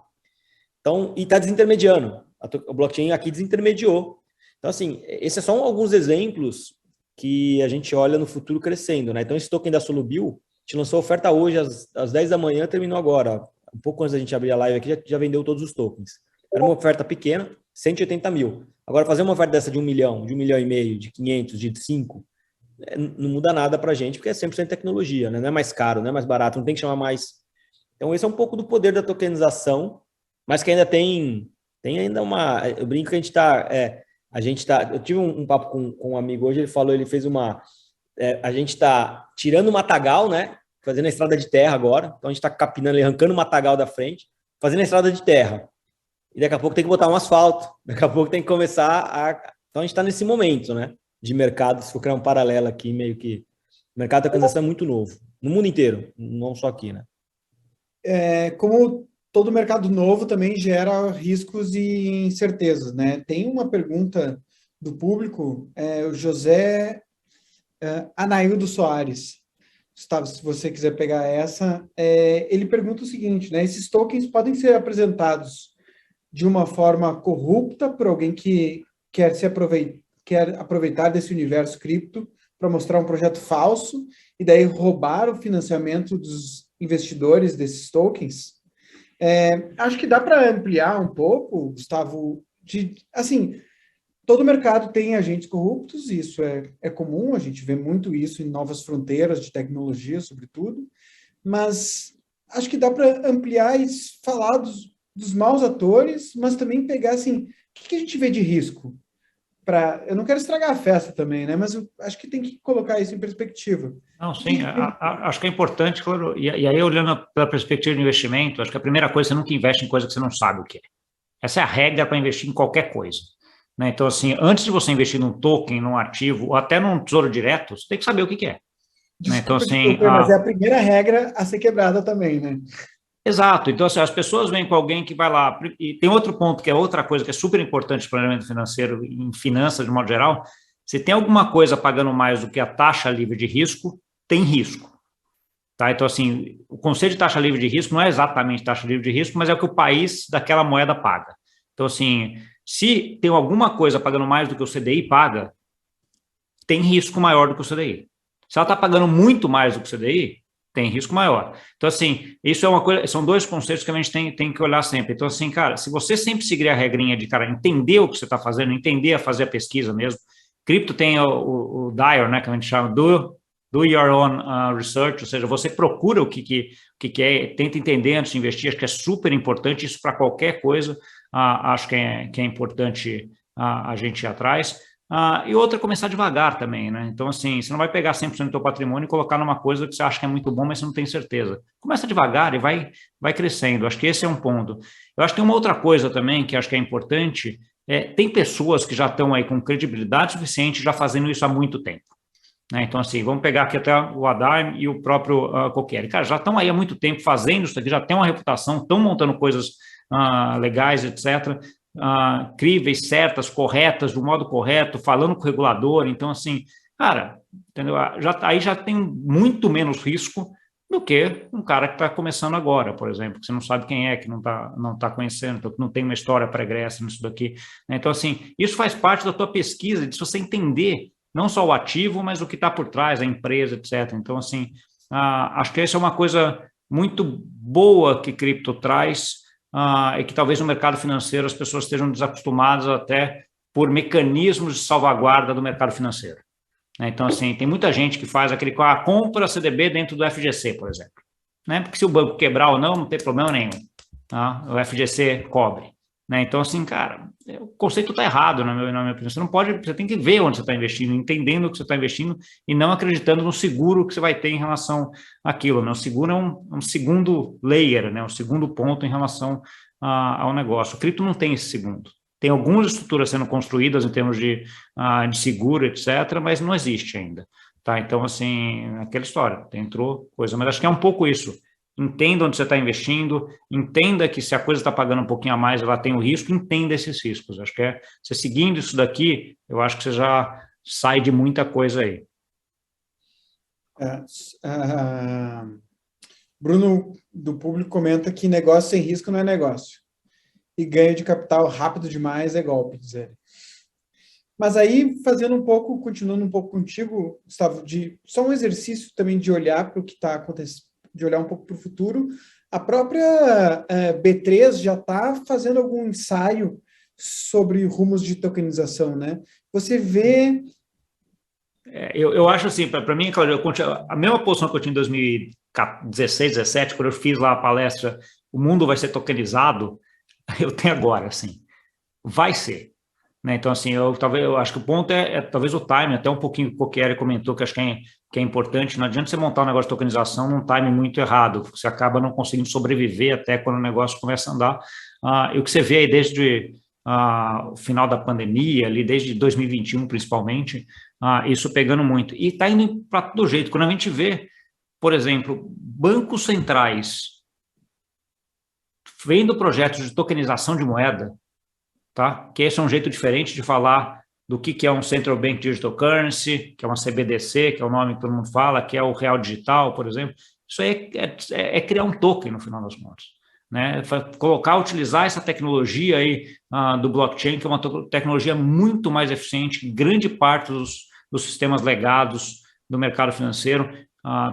Então, e está desintermediando. O blockchain aqui desintermediou. Então, assim, esses são alguns exemplos que a gente olha no futuro crescendo, né? Então, esse token da Solubil, a gente lançou a oferta hoje às 10 da manhã, terminou agora. Um pouco antes da gente abrir a live aqui, já vendeu todos os tokens. Era uma oferta pequena, 180 mil. Agora, fazer uma oferta dessa de 1 milhão, de 1,5 milhão, de 500, de 5, não muda nada para a gente, porque é 100% tecnologia, né? Não é mais caro, não é mais barato, não tem que chamar mais. Então, esse é um pouco do poder da tokenização, mas que ainda tem ainda uma. Eu brinco que a gente tá. Eu tive um papo com um amigo hoje, ele falou, ele fez uma. A gente está tirando o matagal, né? Fazendo a estrada de terra agora. Então, a gente está capinando, arrancando o matagal da frente, fazendo a estrada de terra. E daqui a pouco tem que botar um asfalto. Daqui a pouco tem que começar a. Então, a gente está nesse momento, né? De mercado, se for criar um paralelo aqui, meio que. O mercado da tokenização é muito novo. No mundo inteiro, não só aqui, né? Como todo mercado novo também gera riscos e incertezas, né? Tem uma pergunta do público, o José Anaildo Soares. Gustavo, se você quiser pegar essa, ele pergunta o seguinte, né? Esses tokens podem ser apresentados de uma forma corrupta por alguém que quer aproveitar desse universo cripto para mostrar um projeto falso e daí roubar o financiamento dos investidores desses tokens? Acho que dá para ampliar um pouco, Gustavo, assim, todo mercado tem agentes corruptos, e isso é comum, a gente vê muito isso em novas fronteiras de tecnologia, sobretudo, mas acho que dá para ampliar e falar dos maus atores, mas também pegar, assim, o que a gente vê de risco? Eu não quero estragar a festa também, né? Mas eu acho que tem que colocar isso em perspectiva. Não, sim, acho que é importante, claro, e aí olhando pela perspectiva de investimento, acho que a primeira coisa, você nunca investe em coisa que você não sabe o que é. Essa é a regra para investir em qualquer coisa, né? Então, assim, antes de você investir num token, num ativo, ou até num tesouro direto, você tem que saber o que é. Desculpa, então, assim, mas é a primeira regra a ser quebrada também, né? Exato. Então, assim, as pessoas vêm com alguém que vai lá. E tem outro ponto, que é outra coisa que é super importante no planejamento financeiro, em finanças de modo geral. Se tem alguma coisa pagando mais do que a taxa livre de risco, tem risco. Tá? Então, assim, o conceito de taxa livre de risco não é exatamente taxa livre de risco, mas é o que o país daquela moeda paga. Então, assim, se tem alguma coisa pagando mais do que o CDI paga, tem risco maior do que o CDI. Se ela está pagando muito mais do que o CDI, tem risco maior. Então, assim, isso é uma coisa, são dois conceitos que a gente tem que olhar sempre. Então, assim, cara, se você sempre seguir a regrinha de, cara, entender o que você está fazendo, entender a fazer a pesquisa mesmo, cripto tem o DIOR, né, que a gente chama do your own research, ou seja, você procura o que é, tenta entender antes de investir, acho que é super importante, isso para qualquer coisa, acho que é importante a gente ir atrás. E outra, começar devagar também, né? Então, assim, você não vai pegar 100% do teu patrimônio e colocar numa coisa que você acha que é muito bom, mas você não tem certeza. Começa devagar e vai crescendo. Acho que esse é um ponto. Eu acho que tem uma outra coisa também que acho que é importante, tem pessoas que já estão aí com credibilidade suficiente já fazendo isso há muito tempo. Né? Então, assim, vamos pegar aqui até o Adair e o próprio Coqueri. Cara, já estão aí há muito tempo fazendo isso aqui, já tem uma reputação, estão montando coisas legais, etc., críveis, certas, corretas, do modo correto, falando com o regulador. Então, assim, cara, entendeu? Aí já tem muito menos risco do que um cara que está começando agora, por exemplo, que você não sabe quem é, que não tá conhecendo, que não tem uma história pregressa nisso daqui. Então, assim, isso faz parte da tua pesquisa, de você entender não só o ativo, mas o que está por trás, a empresa, etc. Então, assim, acho que essa é uma coisa muito boa que cripto traz, e que talvez no mercado financeiro as pessoas estejam desacostumadas até por mecanismos de salvaguarda do mercado financeiro. Né? Então, assim, tem muita gente que faz compra CDB dentro do FGC, por exemplo. Né? Porque se o banco quebrar ou não tem problema nenhum. Tá? O FGC cobre. Né? Então, assim, cara, o conceito está errado, na minha opinião. Você tem que ver onde você está investindo, entendendo o que você está investindo e não acreditando no seguro que você vai ter em relação àquilo. Né? O seguro é um segundo layer, né? Um segundo ponto em relação ao negócio. O cripto não tem esse segundo. Tem algumas estruturas sendo construídas em termos de seguro, etc., mas não existe ainda. Tá? Então, assim, aquela história, entrou coisa. Mas acho que é um pouco isso. Entenda onde você está investindo, entenda que se a coisa está pagando um pouquinho a mais, ela tem o risco, entenda esses riscos. Acho que você seguindo isso daqui, eu acho que você já sai de muita coisa aí. Bruno, do público, comenta que negócio sem risco não é negócio. E ganho de capital rápido demais é golpe, diz ele. Mas aí, continuando um pouco contigo, Gustavo, só um exercício também de olhar para o que está acontecendo, de olhar um pouco para o futuro. A própria B3 já está fazendo algum ensaio sobre rumos de tokenização, né? Você vê Eu acho assim, para mim, Cláudio, a mesma posição que eu tinha em 2016, 2017, quando eu fiz lá a palestra, o mundo vai ser tokenizado, eu tenho agora, assim, vai ser. Né? Então, assim, eu acho que o ponto talvez o time, até um pouquinho que o Coquieri comentou, que acho que é importante, não adianta você montar um negócio de tokenização num time muito errado, você acaba não conseguindo sobreviver até quando o negócio começa a andar. E o que você vê aí desde o final da pandemia, ali desde 2021 principalmente, isso pegando muito. E está indo para todo jeito. Quando a gente vê, por exemplo, bancos centrais vendo projetos de tokenização de moeda, tá? Que esse é um jeito diferente de falar do que é um Central Bank Digital Currency, que é uma CBDC, que é o nome que todo mundo fala, que é o real digital, por exemplo. Isso aí é criar um token, no final das contas. Né? Utilizar essa tecnologia aí do blockchain, que é uma tecnologia muito mais eficiente que grande parte dos sistemas legados do mercado financeiro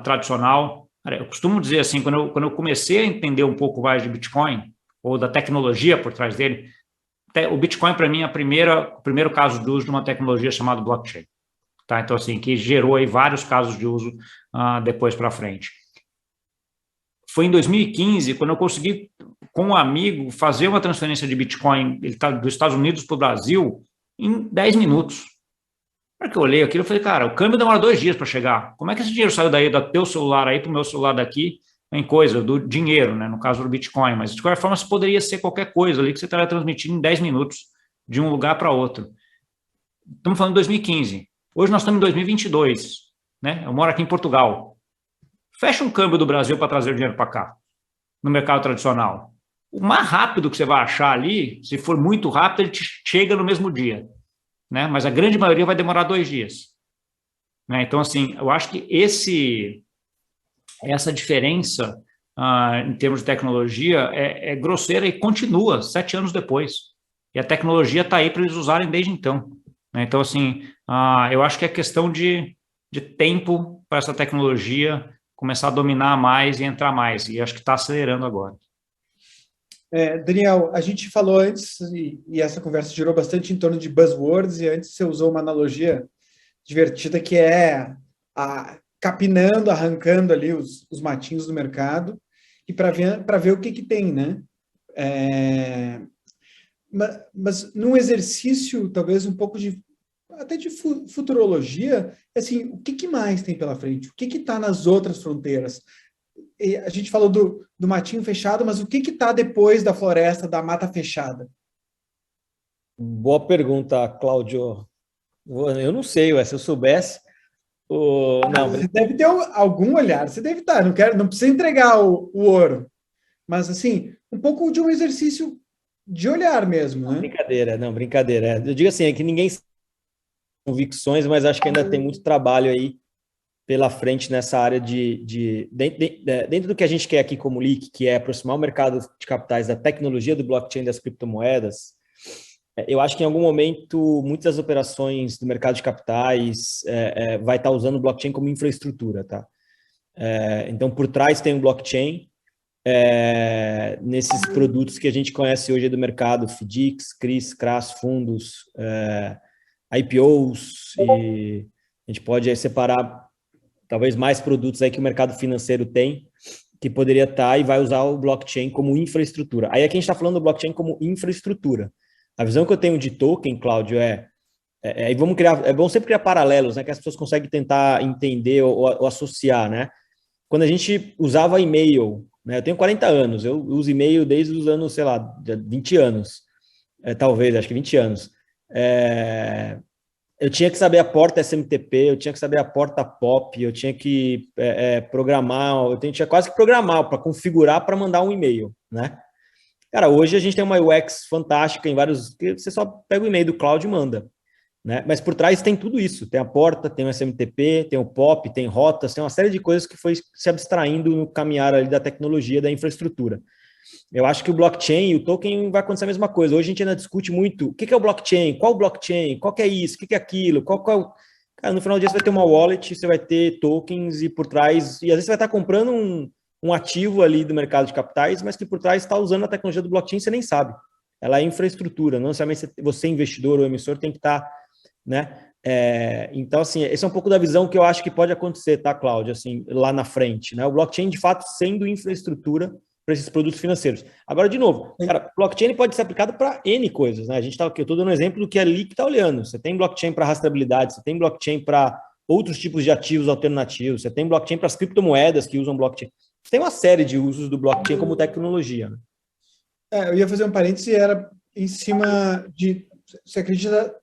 tradicional. Eu costumo dizer assim, quando eu comecei a entender um pouco mais de Bitcoin, ou da tecnologia por trás dele, o Bitcoin, para mim, é o primeiro caso de uso de uma tecnologia chamada blockchain. Tá? Então, assim, que gerou aí vários casos de uso depois para frente. Foi em 2015, quando eu consegui, com um amigo, fazer uma transferência de Bitcoin dos Estados Unidos para o Brasil em 10 minutos. Na hora que eu olhei aquilo, eu falei, cara, o câmbio demora 2 dias para chegar. Como é que esse dinheiro saiu daí, do teu celular aí para o meu celular daqui, em coisa do dinheiro, né, no caso do Bitcoin, mas de qualquer forma isso poderia ser qualquer coisa ali que você estaria transmitindo em 10 minutos de um lugar para outro. Estamos falando de 2015. Hoje nós estamos em 2022, né? Eu moro aqui em Portugal. Fecha um câmbio do Brasil para trazer o dinheiro para cá, no mercado tradicional. O mais rápido que você vai achar ali, se for muito rápido, ele te chega no mesmo dia, né? Mas a grande maioria vai demorar 2 dias. Né? Então, assim, eu acho que essa diferença em termos de tecnologia é grosseira e continua 7 anos depois. E a tecnologia está aí para eles usarem desde então. Né? Então, assim, eu acho que é questão de tempo para essa tecnologia começar a dominar mais e entrar mais. E acho que está acelerando agora. Daniel, a gente falou antes, e essa conversa girou bastante em torno de buzzwords, e antes você usou uma analogia divertida que é capinando, arrancando ali os matinhos do mercado e para ver o que tem, né? Mas num exercício, talvez um pouco até de futurologia, assim, o que mais tem pela frente? O que está nas outras fronteiras? E a gente falou do matinho fechado, mas o que está depois da floresta, da mata fechada? Boa pergunta, Cláudio. Eu não sei, se eu soubesse... Não, você deve ter algum olhar, você deve estar, não precisa entregar o ouro, mas assim, um pouco de um exercício de olhar mesmo, né? Brincadeira. Eu digo assim, é que ninguém tem convicções, mas acho que ainda tem muito trabalho aí pela frente nessa área dentro do que a gente quer aqui como LEAK, que é aproximar o mercado de capitais da tecnologia do blockchain das criptomoedas. Eu acho que em algum momento muitas das operações do mercado de capitais vai estar usando o blockchain como infraestrutura, tá? Então, por trás tem um blockchain nesses produtos que a gente conhece hoje do mercado, FDICs, CRIs, CRAs, fundos, IPOs, e a gente pode separar talvez mais produtos aí que o mercado financeiro tem, que poderia estar e vai usar o blockchain como infraestrutura. Aí aqui a gente está falando do blockchain como infraestrutura. A visão que eu tenho de token, Cláudio, e vamos criar, é bom sempre criar paralelos, né, que as pessoas conseguem tentar entender ou associar, né? Quando a gente usava e-mail, né, eu tenho 40 anos, eu uso e-mail desde os anos, sei lá, 20 anos, talvez, acho que 20 anos. Eu tinha que saber a porta SMTP, eu tinha que saber a porta POP, eu tinha que programar, tinha quase que programar para configurar para mandar um e-mail, né? Cara, hoje a gente tem uma UX fantástica em vários... Você só pega o e-mail do cloud e manda, né? Mas por trás tem tudo isso. Tem a porta, tem o SMTP, tem o POP, tem rotas, tem uma série de coisas que foi se abstraindo no caminhar ali da tecnologia, da infraestrutura. Eu acho que o blockchain e o token vai acontecer a mesma coisa. Hoje a gente ainda discute muito o que é o blockchain, qual que é isso, o que é aquilo, Cara, no final do dia você vai ter uma wallet, você vai ter tokens e por trás... E às vezes você vai estar comprando um ativo ali do mercado de capitais, mas que por trás está usando a tecnologia do blockchain, você nem sabe. Ela é infraestrutura, não necessariamente você investidor ou emissor tem que estar, né, Então, assim, esse é um pouco da visão que eu acho que pode acontecer, tá, Cláudio? Assim, lá na frente, né? O blockchain, de fato, sendo infraestrutura para esses produtos financeiros. Agora, de novo, cara, blockchain pode ser aplicado para N coisas, né? Eu estou dando um exemplo do que ali que está olhando. Você tem blockchain para rastreabilidade, você tem blockchain para outros tipos de ativos alternativos, você tem blockchain para as criptomoedas que usam blockchain. Você tem uma série de usos do blockchain como tecnologia, né? Eu ia fazer um parêntese, era em cima de... Você acredita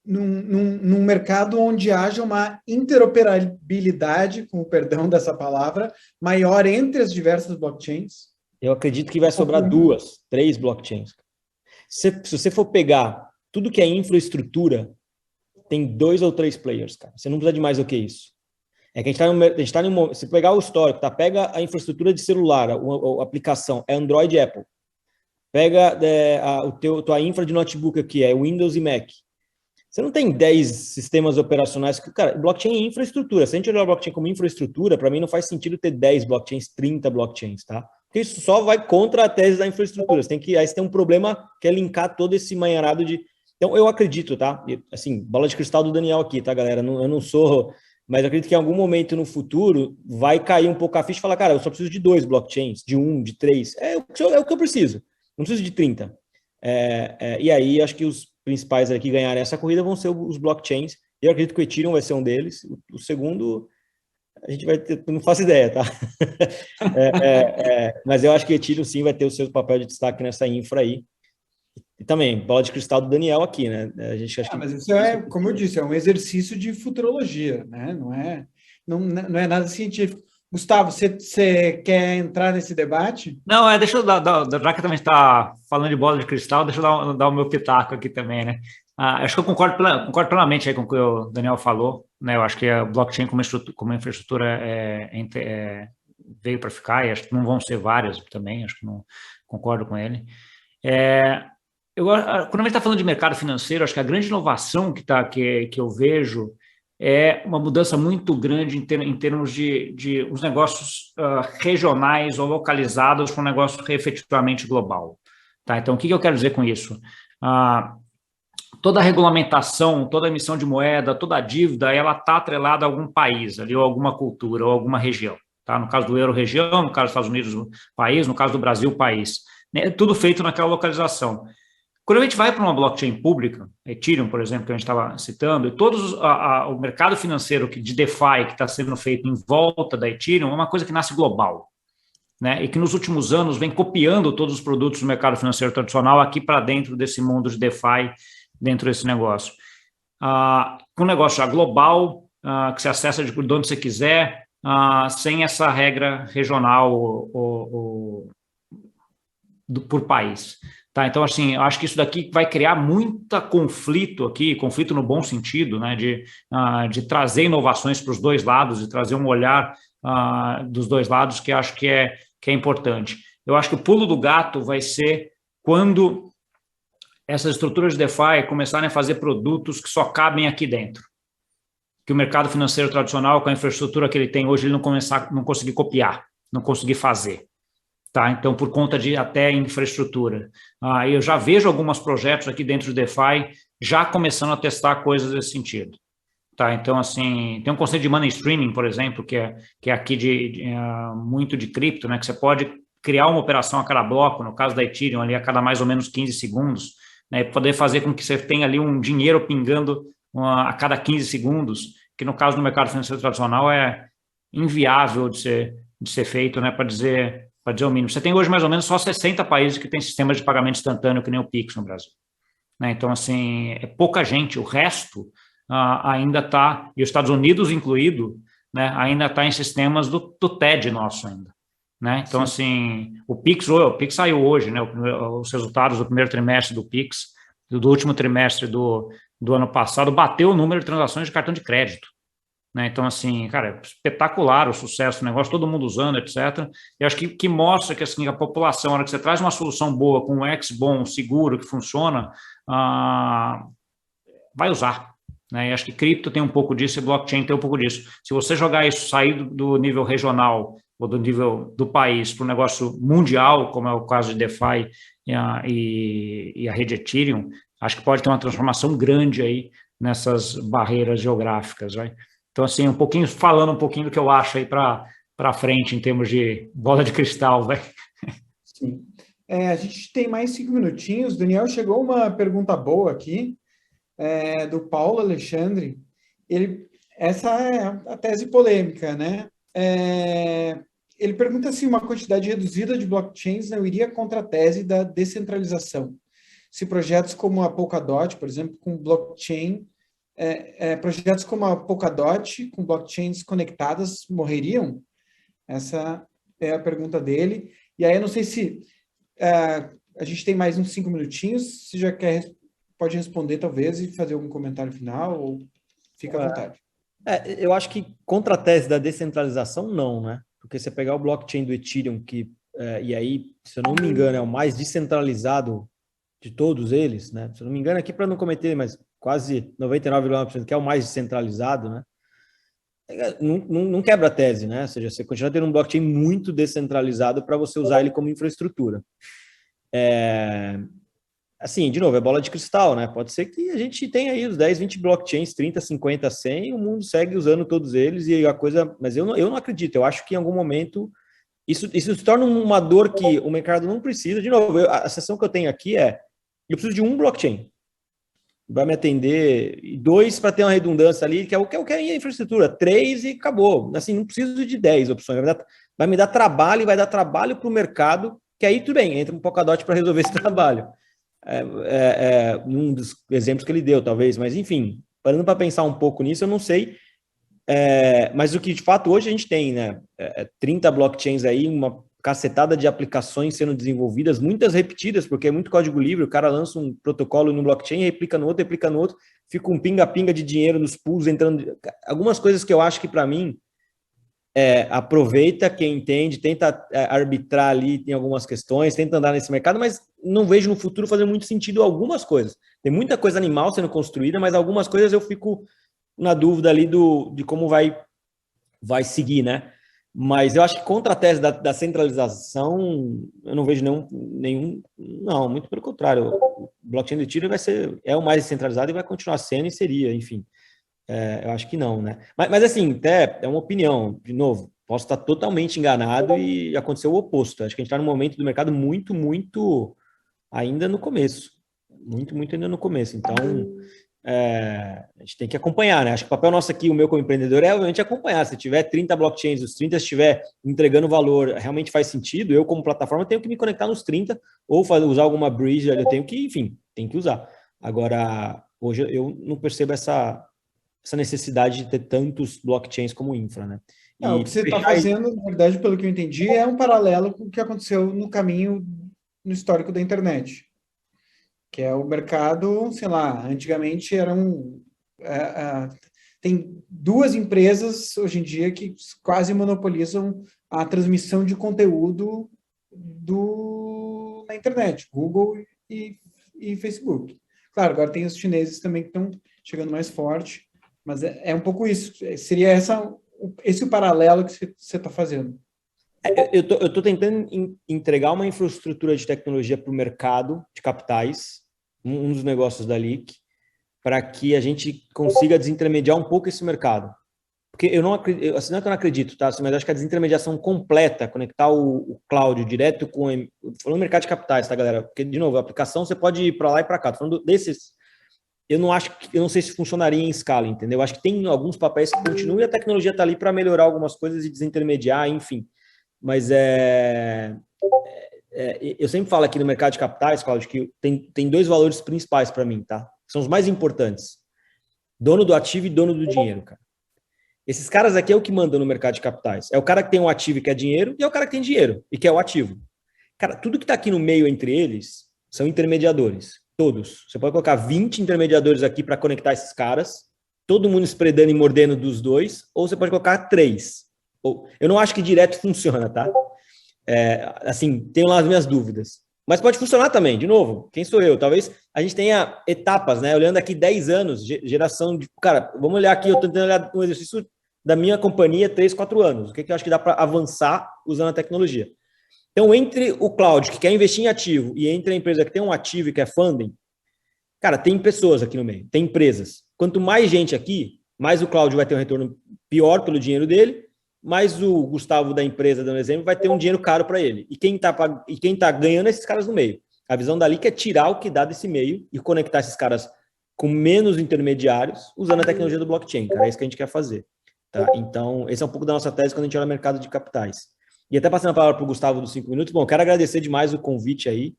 num mercado onde haja uma interoperabilidade, com o perdão dessa palavra, maior entre as diversas blockchains? Eu acredito que vai sobrar 2, 3 blockchains. Se você for pegar tudo que é infraestrutura, tem 2 ou 3 players, cara. Você não precisa de mais do que isso. É que a gente está em se pegar o histórico, tá? Pega a infraestrutura de celular, a aplicação, é Android e Apple. Pega tua infra de notebook aqui, é Windows e Mac. Você não tem 10 sistemas operacionais. Cara, blockchain é infraestrutura. Se a gente olhar o blockchain como infraestrutura, para mim não faz sentido ter 10 blockchains, 30 blockchains, tá? Porque isso só vai contra a tese da infraestrutura. Aí você tem um problema que é linkar todo esse manharado de... Então, eu acredito, tá? Assim, bola de cristal do Daniel aqui, tá, galera? Eu não sou... Mas eu acredito que em algum momento no futuro vai cair um pouco a ficha e falar, cara, eu só preciso de 2 blockchains, de 1, de 3. É o que eu preciso. Não preciso de 30. E aí, acho que os principais que ganharem essa corrida vão ser os blockchains. Eu acredito que o Ethereum vai ser um deles. O segundo, a gente vai ter... Não faço ideia, tá? Mas eu acho que o Ethereum, sim, vai ter o seu papel de destaque nessa infra aí. E também, bola de cristal do Daniel aqui, né? A gente acha mas isso como eu disse, é um exercício de futurologia, né? Não é nada científico. Gustavo, você quer entrar nesse debate? Não, deixa eu já que também está falando de bola de cristal, deixa eu dar o meu pitaco aqui também, né? Acho que eu concordo plenamente aí com o que o Daniel falou, né? Eu acho que a blockchain como infraestrutura veio para ficar, e acho que não vão ser várias também, acho que não concordo com ele. Quando a gente está falando de mercado financeiro, acho que a grande inovação que eu vejo é uma mudança muito grande em termos de os negócios regionais ou localizados para um negócio efetivamente global. Tá? Então, o que eu quero dizer com isso? Toda a regulamentação, toda a emissão de moeda, toda a dívida, ela está atrelada a algum país, ali, ou alguma cultura, ou alguma região. Tá? No caso do euro-região, no caso dos Estados Unidos, país, no caso do Brasil, país. Né? Tudo feito naquela localização. Quando a gente vai para uma blockchain pública, Ethereum, por exemplo, que a gente estava citando, e o mercado financeiro de DeFi que está sendo feito em volta da Ethereum é uma coisa que nasce global, né? E que nos últimos anos vem copiando todos os produtos do mercado financeiro tradicional aqui para dentro desse mundo de DeFi, dentro desse negócio. Um negócio já global, que se acessa de onde você quiser, sem essa regra regional por país. Tá, então, assim, eu acho que isso daqui vai criar muito conflito aqui, conflito no bom sentido, né, de trazer inovações para os dois lados, de trazer um olhar dos dois lados que acho que é importante. Eu acho que o pulo do gato vai ser quando essas estruturas de DeFi começarem a fazer produtos que só cabem aqui dentro, que o mercado financeiro tradicional, com a infraestrutura que ele tem hoje, ele não conseguir copiar, não conseguir fazer. Tá? Então, por conta de até infraestrutura. Eu já vejo alguns projetos aqui dentro do DeFi já começando a testar coisas desse sentido. Tá? Então, assim, tem um conceito de money streaming, por exemplo, que é aqui muito de cripto, né? Que você pode criar uma operação a cada bloco, no caso da Ethereum, ali a cada mais ou menos 15 segundos, né? Poder fazer com que você tenha ali um dinheiro pingando a cada 15 segundos, que no caso do mercado financeiro tradicional é inviável de ser feito, né? Para dizer o mínimo. Você tem hoje mais ou menos só 60 países que têm sistemas de pagamento instantâneo que nem o Pix no Brasil. Né? Então, assim, é pouca gente. O resto ainda está, e os Estados Unidos incluído, né, ainda está em sistemas do TED nosso ainda. Né? Então, assim, o Pix saiu hoje, né, os resultados do primeiro trimestre do Pix, do último trimestre do ano passado, bateu o número de transações de cartão de crédito. Né? Então, assim, cara, é espetacular o sucesso do negócio, todo mundo usando, etc. E acho que mostra que assim, a população, na hora que você traz uma solução boa, com um X bom, seguro, que funciona, vai usar. Né? E acho que cripto tem um pouco disso e blockchain tem um pouco disso. Se você jogar isso, sair do nível regional ou do nível do país para um negócio mundial, como é o caso de DeFi e a rede Ethereum, acho que pode ter uma transformação grande aí nessas barreiras geográficas, vai. Então, assim, falando um pouquinho do que eu acho aí para frente em termos de bola de cristal, vai. Sim. A gente tem mais 5 minutinhos. Daniel, chegou uma pergunta boa aqui, do Paulo Alexandre. Essa é a tese polêmica, né? Ele pergunta se uma quantidade reduzida de blockchains não iria contra a tese da descentralização. Se projetos como a Polkadot, por exemplo, com blockchain, projetos como a Polkadot, com blockchains conectadas, morreriam? Essa é a pergunta dele. E aí, eu não sei se a gente tem mais uns 5 minutinhos, se já pode responder, talvez, e fazer algum comentário final, ou fica à vontade. Eu acho que contra a tese da descentralização, não, né? Porque você pegar o blockchain do Ethereum, e aí, se eu não me engano, é o mais descentralizado de todos eles, né? Se eu não me engano, aqui para não cometer, mas quase 99,9%, que é o mais descentralizado, né? Não quebra a tese, né? Ou seja, você continua tendo um blockchain muito descentralizado para você usar ele como infraestrutura. Assim, de novo, é bola de cristal, né? Pode ser que a gente tenha aí os 10, 20 blockchains, 30, 50, 100, e o mundo segue usando todos eles e a coisa... Mas eu não acredito, eu acho que em algum momento isso se torna uma dor que o mercado não precisa. De novo, a sensação que eu tenho aqui eu preciso de um blockchain. Vai me atender, e 2 para ter uma redundância ali, que é o que é a infraestrutura, 3 e acabou. Assim, não preciso de 10 opções, vai me dar trabalho e vai dar trabalho para o mercado, que aí tudo bem, entra um Polkadot para resolver esse trabalho. Um dos exemplos que ele deu, talvez, mas enfim, parando para pensar um pouco nisso, eu não sei, mas o que de fato hoje a gente tem, né, 30 blockchains aí, uma cacetada de aplicações sendo desenvolvidas, muitas repetidas, porque é muito código livre, o cara lança um protocolo no blockchain, replica no outro, fica um pinga-pinga de dinheiro nos pools, entrando... Algumas coisas que eu acho que, para mim, aproveita quem entende, tenta arbitrar ali em algumas questões, tenta andar nesse mercado, mas não vejo no futuro fazer muito sentido algumas coisas. Tem muita coisa animal sendo construída, mas algumas coisas eu fico na dúvida ali de como vai seguir, né? Mas eu acho que contra a tese da centralização, eu não vejo nenhum. Não, muito pelo contrário. O blockchain do Ethereum é o mais centralizado e vai continuar sendo e seria, enfim. Eu acho que não, né? Mas assim, até é uma opinião, de novo, posso estar totalmente enganado e aconteceu o oposto. Acho que a gente está num momento do mercado muito, muito ainda no começo. Muito, muito ainda no começo. Então, a gente tem que acompanhar, né? Acho que o papel nosso aqui, o meu como empreendedor, é obviamente acompanhar. Se tiver 30 blockchains, os 30 estiver entregando valor, realmente faz sentido. Eu, como plataforma, tenho que me conectar nos 30 ou usar alguma bridge, eu tenho que, enfim, tem que usar. Agora, hoje eu não percebo essa necessidade de ter tantos blockchains como infra, né? O que você está fazendo, na verdade, pelo que eu entendi, é um paralelo com o que aconteceu no caminho, no histórico da internet, que é o mercado, sei lá, antigamente tem 2 empresas hoje em dia que quase monopolizam a transmissão de conteúdo na internet, Google e Facebook. Claro, agora tem os chineses também que estão chegando mais forte, mas é um pouco isso. Seria esse o paralelo que você está fazendo. Eu estou tentando entregar uma infraestrutura de tecnologia para o mercado de capitais, um dos negócios da Leak, para que a gente consiga desintermediar um pouco esse mercado. Porque eu não acredito, assim, não é que eu não acredito, tá? Mas eu acho que a desintermediação completa, conectar o cloud direto com... Falando mercado de capitais, tá, galera? Porque, de novo, a aplicação você pode ir para lá e para cá. Tô falando desses... Eu não sei se funcionaria em escala, entendeu? Eu acho que tem alguns papéis que continuam e a tecnologia está ali para melhorar algumas coisas e desintermediar, enfim. Mas eu sempre falo aqui no mercado de capitais, Cláudio, que tem 2 valores principais para mim, tá? São os mais importantes. Dono do ativo e dono do dinheiro, cara. Esses caras aqui é o que mandam no mercado de capitais. É o cara que tem um ativo e quer dinheiro e é o cara que tem dinheiro e quer o ativo. Cara, tudo que está aqui no meio entre eles são intermediadores. Todos. Você pode colocar 20 intermediadores aqui para conectar esses caras, todo mundo espremendo e mordendo dos 2, ou você pode colocar 3. Eu não acho que direto funciona, tá? Assim, tenho lá as minhas dúvidas. Mas pode funcionar também, de novo, quem sou eu? Talvez a gente tenha etapas, né? Olhando aqui 10 anos, geração de... Cara, vamos olhar aqui, eu estou tentando olhar um exercício da minha companhia 3, 4 anos. O que eu acho que dá para avançar usando a tecnologia? Então, entre o cloud, que quer investir em ativo, e entre a empresa que tem um ativo e quer funding, Cara, tem pessoas aqui no meio, tem empresas. Quanto mais gente aqui, mais o Cláudio vai ter um retorno pior pelo dinheiro dele, mais o Gustavo da empresa, dando exemplo, vai ter um dinheiro caro para ele. E quem tá ganhando é esses caras no meio. A visão dali que é tirar o que dá desse meio e conectar esses caras com menos intermediários usando a tecnologia do blockchain, cara. É isso que a gente quer fazer. Tá? Então, esse é um pouco da nossa tese quando a gente olha o mercado de capitais. E até passando a palavra para o Gustavo dos 5 minutos, bom, quero agradecer demais o convite aí.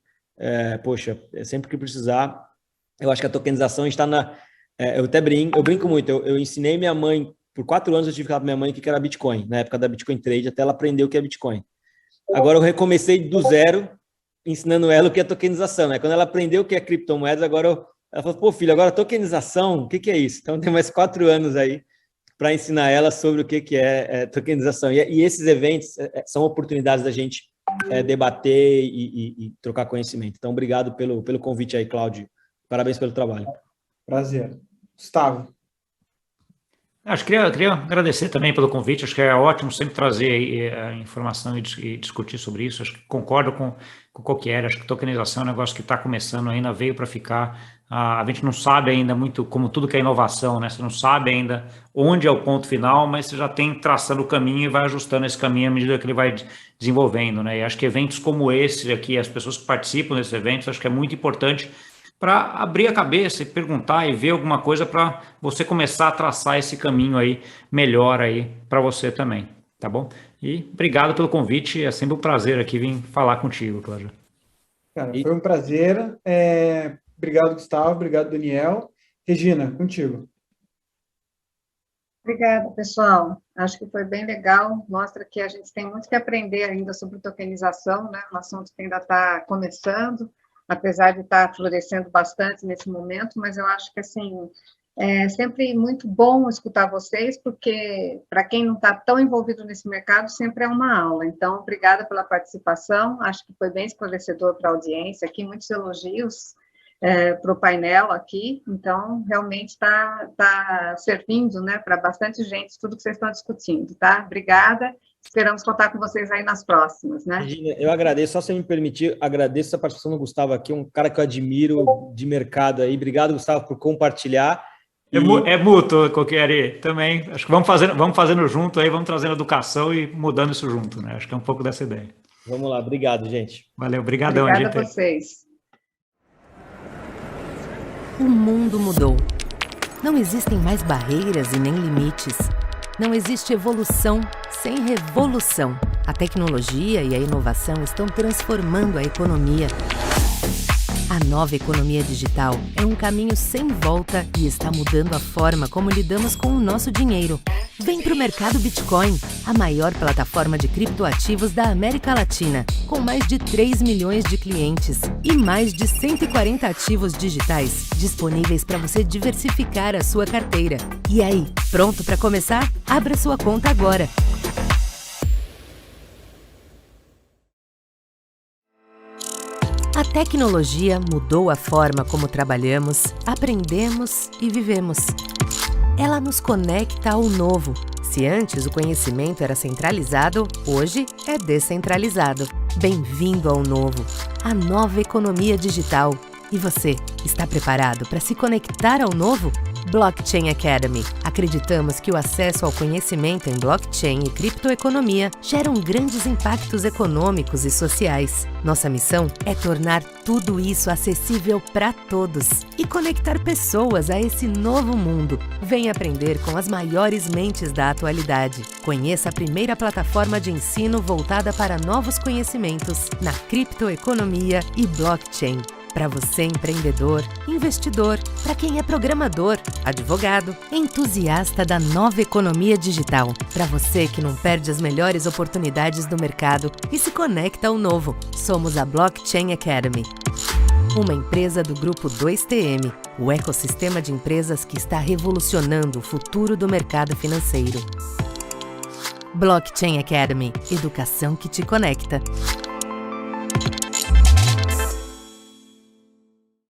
Poxa, sempre que precisar, eu acho que a tokenização está na... eu brinco muito, eu ensinei minha mãe, por 4 anos eu tive que falar para minha mãe o que era Bitcoin, na época da Bitcoin Trade, até ela aprender o que é Bitcoin. Agora eu recomecei do zero, ensinando ela o que é tokenização, né? Quando ela aprendeu o que é criptomoedas, ela falou, pô, filho, agora tokenização, o que é isso? Então tem mais 4 anos aí para ensinar ela sobre o que é tokenização. E esses eventos são oportunidades da gente debater e trocar conhecimento. Então, obrigado pelo convite aí, Cláudio. Parabéns pelo trabalho. Prazer. Gustavo. Acho que queria agradecer também pelo convite, acho que é ótimo sempre trazer aí a informação e discutir sobre isso, acho que concordo com o Coquieri, acho que tokenização é um negócio que está começando ainda, veio para ficar, a gente não sabe ainda muito, como tudo que é inovação, né? Você não sabe ainda onde é o ponto final, mas você já tem traçando o caminho e vai ajustando esse caminho à medida que ele vai desenvolvendo, né? E acho que eventos como esse aqui, as pessoas que participam desses eventos, acho que é muito importante para abrir a cabeça e perguntar e ver alguma coisa para você começar a traçar esse caminho aí melhor aí para você também, tá bom? E obrigado pelo convite, é sempre um prazer aqui vir falar contigo, Cláudio. Cara, foi um prazer. Obrigado, Gustavo, obrigado, Daniel. Regina, contigo. Obrigada, pessoal. Acho que foi bem legal, mostra que a gente tem muito que aprender ainda sobre tokenização, né? Um assunto que ainda está começando, apesar de estar florescendo bastante nesse momento, mas eu acho que, assim, é sempre muito bom escutar vocês, porque, para quem não está tão envolvido nesse mercado, sempre é uma aula. Então, obrigada pela participação, acho que foi bem esclarecedor para a audiência aqui, muitos elogios para o painel aqui, então, realmente está servindo, né, para bastante gente tudo que vocês estão discutindo, tá? Obrigada. Esperamos contar com vocês aí nas próximas, né? Regina, eu agradeço, só se me permitir, agradeço a participação do Gustavo aqui, um cara que eu admiro de mercado aí. Obrigado, Gustavo, por compartilhar. É mútuo, Coquieri, também. Acho que vamos fazendo junto aí, vamos trazendo educação e mudando isso junto, né? Acho que é um pouco dessa ideia. Vamos lá, obrigado, gente. Valeu, obrigadão. Obrigada a vocês. O mundo mudou. Não existem mais barreiras e nem limites. Não existe evolução sem revolução. A tecnologia e a inovação estão transformando a economia. A nova economia digital é um caminho sem volta e está mudando a forma como lidamos com o nosso dinheiro. Vem para o mercado Bitcoin, a maior plataforma de criptoativos da América Latina, com mais de 3 milhões de clientes e mais de 140 ativos digitais disponíveis para você diversificar a sua carteira. E aí, pronto para começar? Abra sua conta agora. A tecnologia mudou a forma como trabalhamos, aprendemos e vivemos. Ela nos conecta ao novo. Se antes o conhecimento era centralizado, hoje é descentralizado. Bem-vindo ao novo, a nova economia digital. E você, está preparado para se conectar ao novo? Blockchain Academy. Acreditamos que o acesso ao conhecimento em blockchain e criptoeconomia geram grandes impactos econômicos e sociais. Nossa missão é tornar tudo isso acessível para todos e conectar pessoas a esse novo mundo. Venha aprender com as maiores mentes da atualidade. Conheça a primeira plataforma de ensino voltada para novos conhecimentos na criptoeconomia e blockchain. Para você, empreendedor, investidor, para quem é programador, advogado, entusiasta da nova economia digital. Para você que não perde as melhores oportunidades do mercado e se conecta ao novo. Somos a Blockchain Academy. Uma empresa do Grupo 2TM, o ecossistema de empresas que está revolucionando o futuro do mercado financeiro. Blockchain Academy, educação que te conecta.